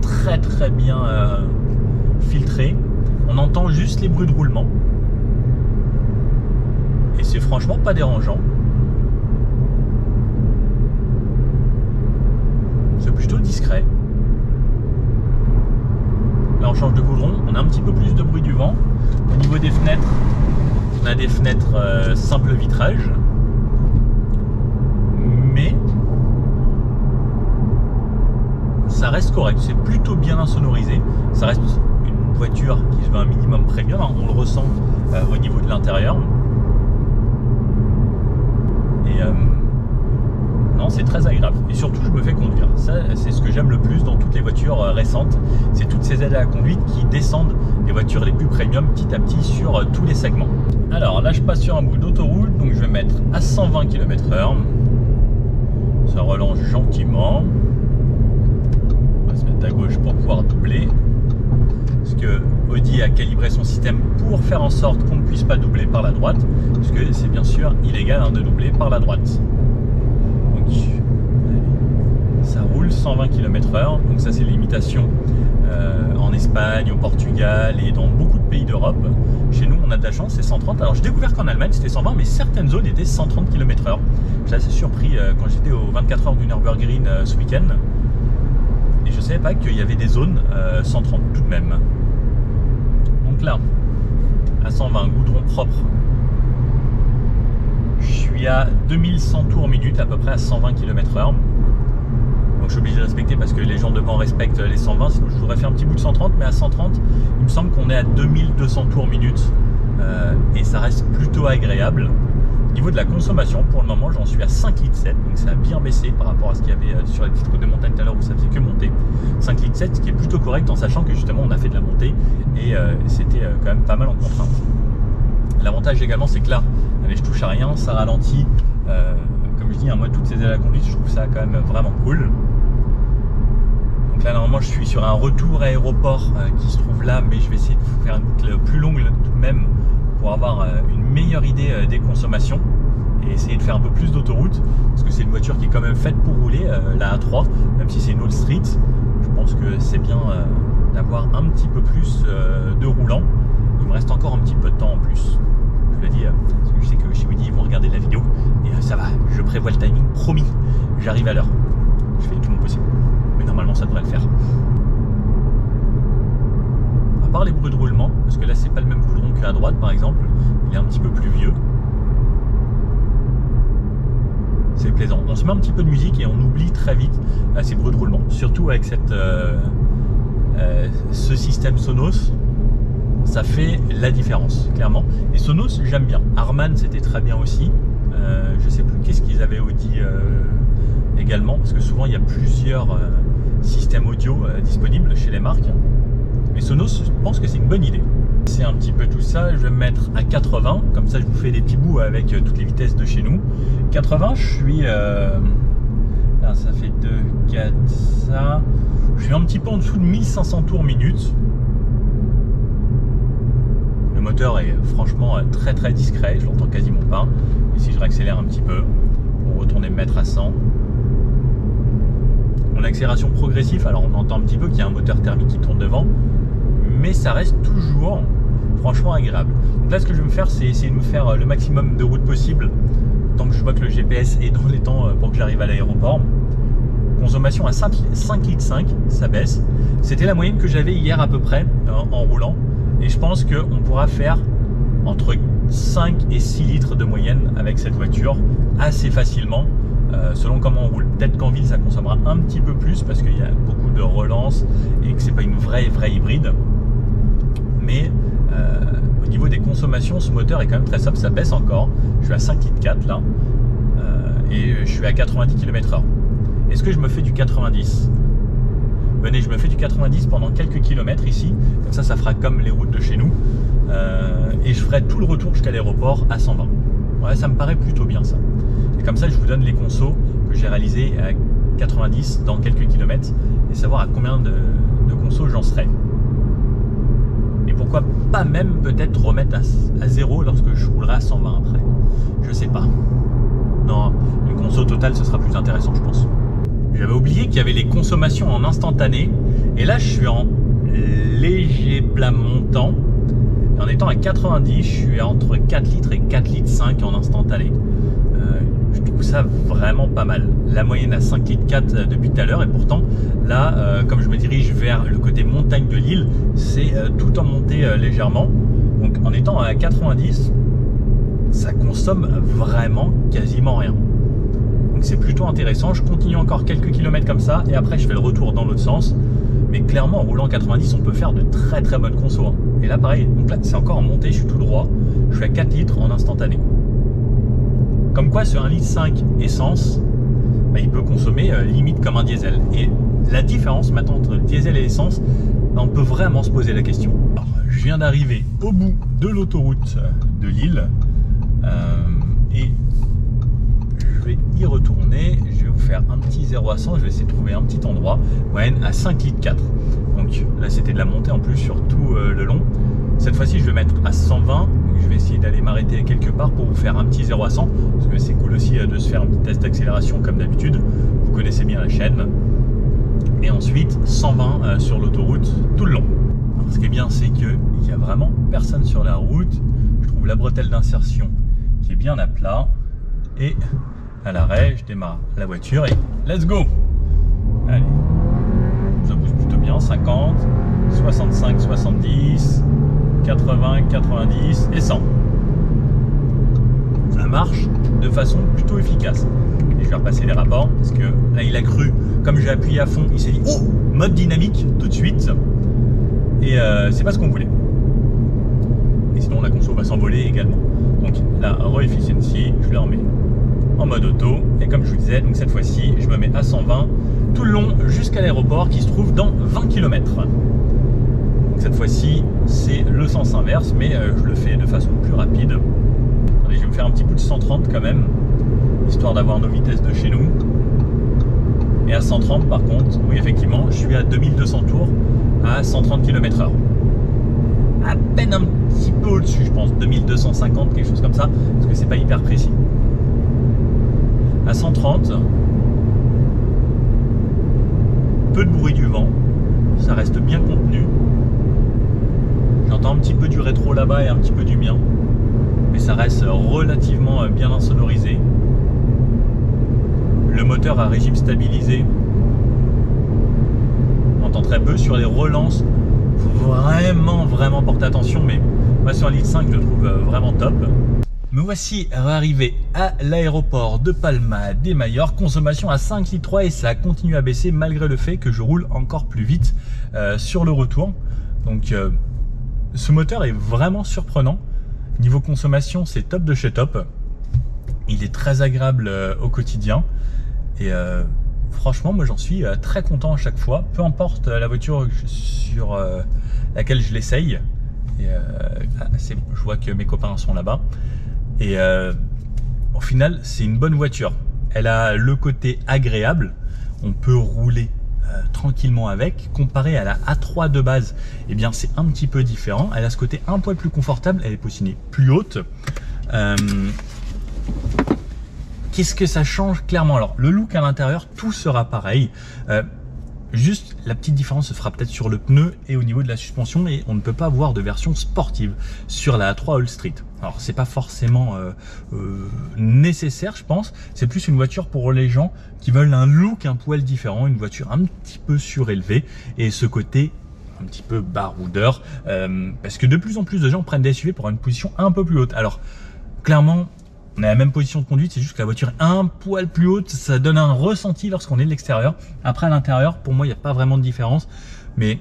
très très bien filtrés. On entend juste les bruits de roulement. Et c'est franchement pas dérangeant. C'est plutôt discret. Là on change de goudron, on a un petit peu plus de bruit du vent. Au niveau des fenêtres, on a des fenêtres simple vitrage. Mais ça reste correct, c'est plutôt bien insonorisé. Ça reste une voiture qui se veut un minimum premium, on le ressent au niveau de l'intérieur. très agréable. Et surtout, je me fais conduire. Ça, c'est ce que j'aime le plus dans toutes les voitures récentes. C'est toutes ces aides à la conduite qui descendent des voitures les plus premium petit à petit sur tous les segments. Alors là, je passe sur un bout d'autoroute, donc je vais mettre à 120 km/h. Ça relance gentiment. On va se mettre à gauche pour pouvoir doubler. Parce que Audi a calibré son système pour faire en sorte qu'on ne puisse pas doubler par la droite, parce que c'est bien sûr illégal de doubler par la droite. Donc ça roule 120 km/h, donc ça c'est l'imitation en Espagne, au Portugal et dans beaucoup de pays d'Europe. Chez nous on a de la chance, c'est 130. Alors j'ai découvert qu'en Allemagne c'était 120, mais certaines zones étaient 130 km/h. J'étais assez surpris quand j'étais aux 24 heures du Nürburgring ce week-end. Et je ne savais pas qu'il y avait des zones 130 tout de même. Donc là, à 120, goudron propre. Je suis à 2100 tours minute, à peu près à 120 km/h. Donc je suis obligé de respecter parce que les gens devant respectent les 120, sinon je voudrais faire un petit bout de 130, mais à 130, il me semble qu'on est à 2200 tours minute et ça reste plutôt agréable. Au niveau de la consommation, pour le moment, j'en suis à 5,7 litres, donc ça a bien baissé par rapport à ce qu'il y avait sur les petites routes de montagne tout à l'heure où ça faisait que monter. 5,7 litres, ce qui est plutôt correct en sachant que justement on a fait de la montée et c'était quand même pas mal en contrainte. L'avantage également, c'est que là, allez, je touche à rien, ça ralentit. Comme je dis, moi, toutes ces aides à la conduite, je trouve ça quand même vraiment cool. Donc là, normalement, je suis sur un retour aéroport qui se trouve là, mais je vais essayer de faire une boucle plus longue tout de même pour avoir une meilleure idée des consommations et essayer de faire un peu plus d'autoroute parce que c'est une voiture qui est quand même faite pour rouler, la A3, même si c'est une All Street. Je pense que c'est bien d'avoir un petit peu plus de roulant. Il me reste encore un petit peu de temps en plus. Je le dis parce que je sais que chez Audi ils vont regarder la vidéo et ça va, je prévois le timing, promis, j'arrive à l'heure. Je fais tout mon possible, mais normalement ça devrait le faire. À part les bruits de roulement, parce que là c'est pas le même goudron qu'à droite par exemple, il est un petit peu plus vieux. C'est plaisant. On se met un petit peu de musique et on oublie très vite ces bruits de roulement, surtout avec ce système Sonos. Ça fait la différence, clairement. Et Sonos, j'aime bien. Harman, c'était très bien aussi. Je sais plus qu'est-ce qu'ils avaient Audi également, parce que souvent il y a plusieurs systèmes audio disponibles chez les marques. Mais Sonos, je pense que c'est une bonne idée. C'est un petit peu tout ça. Je vais me mettre à 80, comme ça je vous fais des petits bouts avec toutes les vitesses de chez nous. 80, je suis... là, ça fait 2, 4, ça... Je suis un petit peu en dessous de 1500 tours minute. Le moteur est franchement très très discret, je l'entends quasiment pas. Et si je réaccélère un petit peu, pour retourner me mettre à 100. Mon accélération progressive, alors on entend un petit peu qu'il y a un moteur thermique qui tourne devant, mais ça reste toujours franchement agréable. Donc là ce que je vais me faire, c'est essayer de me faire le maximum de route possible, tant que je vois que le GPS est dans les temps pour que j'arrive à l'aéroport. Consommation à 5,5 litres, ça baisse. C'était la moyenne que j'avais hier à peu près en roulant. Et je pense qu'on pourra faire entre 5 et 6 litres de moyenne avec cette voiture assez facilement, selon comment on roule. Peut-être qu'en ville ça consommera un petit peu plus parce qu'il y a beaucoup de relance et que c'est pas une vraie hybride. Mais au niveau des consommations, ce moteur est quand même très sobre, ça baisse encore. Je suis à 5,4 litres là et je suis à 90 km/h. Est-ce que je me fais du 90 ? Venez, je me fais du 90 pendant quelques kilomètres ici, comme ça fera comme les routes de chez nous, et je ferai tout le retour jusqu'à l'aéroport à 120. Ouais, ça me paraît plutôt bien ça. Et comme ça, je vous donne les consos que j'ai réalisés à 90 dans quelques kilomètres, et savoir à combien de consos j'en serai. Et pourquoi pas même peut-être remettre à 0 lorsque je roulerai à 120 après. Je sais pas. Non, une conso totale, ce sera plus intéressant, je pense. J'avais oublié qu'il y avait les consommations en instantané. Et là, je suis en léger plat montant. Et en étant à 90, je suis entre 4 litres et 4 litres 5 en instantané. Je trouve ça vraiment pas mal. La moyenne à 5 litres 4 depuis tout à l'heure. Et pourtant, là, comme je me dirige vers le côté montagne de l'île, c'est tout en montée légèrement. Donc en étant à 90, ça consomme vraiment quasiment rien. Donc c'est plutôt intéressant. Je continue encore quelques kilomètres comme ça et après je fais le retour dans l'autre sens. Mais clairement en roulant 90 on peut faire de très très bonnes consos. Et là pareil, donc là c'est encore en montée, je suis tout droit. Je suis à 4 litres en instantané. Comme quoi sur 1,5 litre essence, bah, il peut consommer limite comme un diesel. Et la différence maintenant entre le diesel et l'essence, on peut vraiment se poser la question. Alors, je viens d'arriver au bout de l'autoroute de Lille et je vais y retourner. Je vais vous faire un petit 0 à 100. Je vais essayer de trouver un petit endroit. Moyenne à 5 litres 4. Donc là, c'était de la montée en plus sur tout le long. Cette fois-ci, je vais mettre à 120. Je vais essayer d'aller m'arrêter quelque part pour vous faire un petit 0 à 100. Parce que c'est cool aussi de se faire un petit test d'accélération comme d'habitude. Vous connaissez bien la chaîne. Et ensuite 120 sur l'autoroute tout le long. Alors, ce qui est bien, c'est qu'il n'y a vraiment personne sur la route. Je trouve la bretelle d'insertion qui est bien à plat. Et à l'arrêt, je démarre la voiture et let's go. Allez, ça pousse plutôt bien. 50, 65, 70, 80, 90 et 100. Ça marche de façon plutôt efficace. Et je vais repasser les rapports parce que là il a cru, comme j'ai appuyé à fond, il s'est dit oh, mode dynamique tout de suite. Et c'est pas ce qu'on voulait. Et sinon la conso va s'envoler également. Donc la re-efficiency, je le remets en mode auto. Et comme je vous disais, donc cette fois-ci, je me mets à 120 tout le long jusqu'à l'aéroport qui se trouve dans 20 km. Donc cette fois-ci, c'est le sens inverse, mais je le fais de façon plus rapide. Attendez, je vais me faire un petit bout de 130 quand même, histoire d'avoir nos vitesses de chez nous. Et à 130 par contre, oui effectivement, je suis à 2200 tours à 130 km/h. À peine un petit peu au-dessus, je pense, 2250, quelque chose comme ça, parce que c'est pas hyper précis. À 130, peu de bruit du vent, ça reste bien contenu. J'entends un petit peu du rétro là-bas et un petit peu du mien, mais ça reste relativement bien insonorisé. Le moteur à régime stabilisé, on entend très peu. Sur les relances, faut vraiment porter attention, mais moi sur un litre 5 je le trouve vraiment top. Me voici arrivé à l'aéroport de Palma de Mallorca, consommation à 5 litres 3 et ça continue à baisser malgré le fait que je roule encore plus vite sur le retour. Donc ce moteur est vraiment surprenant. Niveau consommation, c'est top de chez top. Il est très agréable au quotidien. Et franchement, moi j'en suis très content à chaque fois. Peu importe la voiture sur laquelle je l'essaye. Je vois que mes copains sont là-bas. Et au final, c'est une bonne voiture. Elle a le côté agréable. On peut rouler tranquillement avec. Comparé à la A3 de base, eh bien c'est un petit peu différent. Elle a ce côté un poil plus confortable. Elle est positionnée plus haute. Qu'est-ce que ça change clairement? Alors le look à l'intérieur, tout sera pareil. Juste la petite différence se fera peut-être sur le pneu et au niveau de la suspension, et on ne peut pas avoir de version sportive sur la A3 All Street. Alors c'est pas forcément nécessaire, je pense. C'est plus une voiture pour les gens qui veulent un look un poil différent, une voiture un petit peu surélevée et ce côté un petit peu baroudeur, parce que de plus en plus de gens prennent des SUV pour une position un peu plus haute. Alors clairement, on a la même position de conduite, c'est juste que la voiture est un poil plus haute, ça donne un ressenti lorsqu'on est de l'extérieur. Après à l'intérieur, pour moi, il n'y a pas vraiment de différence, mais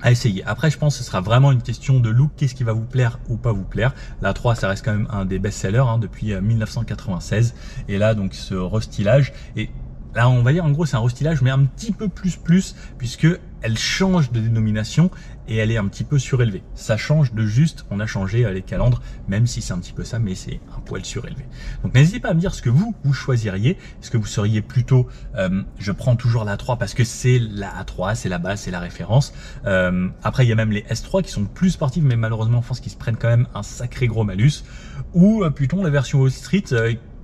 à essayer. Après, je pense que ce sera vraiment une question de look, qu'est-ce qui va vous plaire ou pas vous plaire. La 3, ça reste quand même un des best-sellers depuis 1996, et là, donc ce restylage, et là, on va dire en gros, c'est un restylage, mais un petit peu plus, puisque elle change de dénomination et elle est un petit peu surélevée. Ça change de juste, on a changé les calandres, même si c'est un petit peu ça, mais c'est un poil surélevé. Donc n'hésitez pas à me dire ce que vous choisiriez. Est-ce que vous seriez plutôt, je prends toujours la A3 parce que c'est la A3, c'est la base, c'est la référence. Après, il y a même les S3 qui sont plus sportives, mais malheureusement, je pense qu'ils se prennent quand même un sacré gros malus. Ou plutôt la version All Street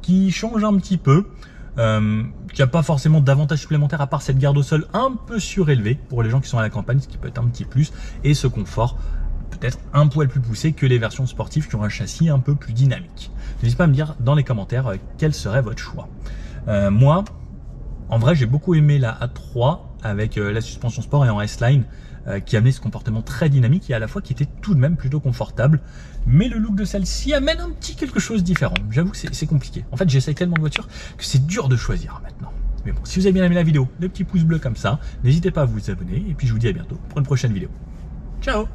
qui change un petit peu. Qui n'a pas forcément d'avantage supplémentaire à part cette garde au sol un peu surélevée pour les gens qui sont à la campagne, ce qui peut être un petit plus, et ce confort peut-être un poil plus poussé que les versions sportives qui ont un châssis un peu plus dynamique. N'hésitez pas à me dire dans les commentaires quel serait votre choix. Moi, en vrai, j'ai beaucoup aimé la A3 avec la suspension sport et en S-Line qui amenait ce comportement très dynamique et à la fois qui était tout de même plutôt confortable. Mais le look de celle-ci amène un petit quelque chose de différent. J'avoue que c'est compliqué. En fait, j'essaye tellement de voitures que c'est dur de choisir maintenant. Mais bon, si vous avez bien aimé la vidéo, le petit pouce bleu comme ça, n'hésitez pas à vous abonner et puis je vous dis à bientôt pour une prochaine vidéo. Ciao!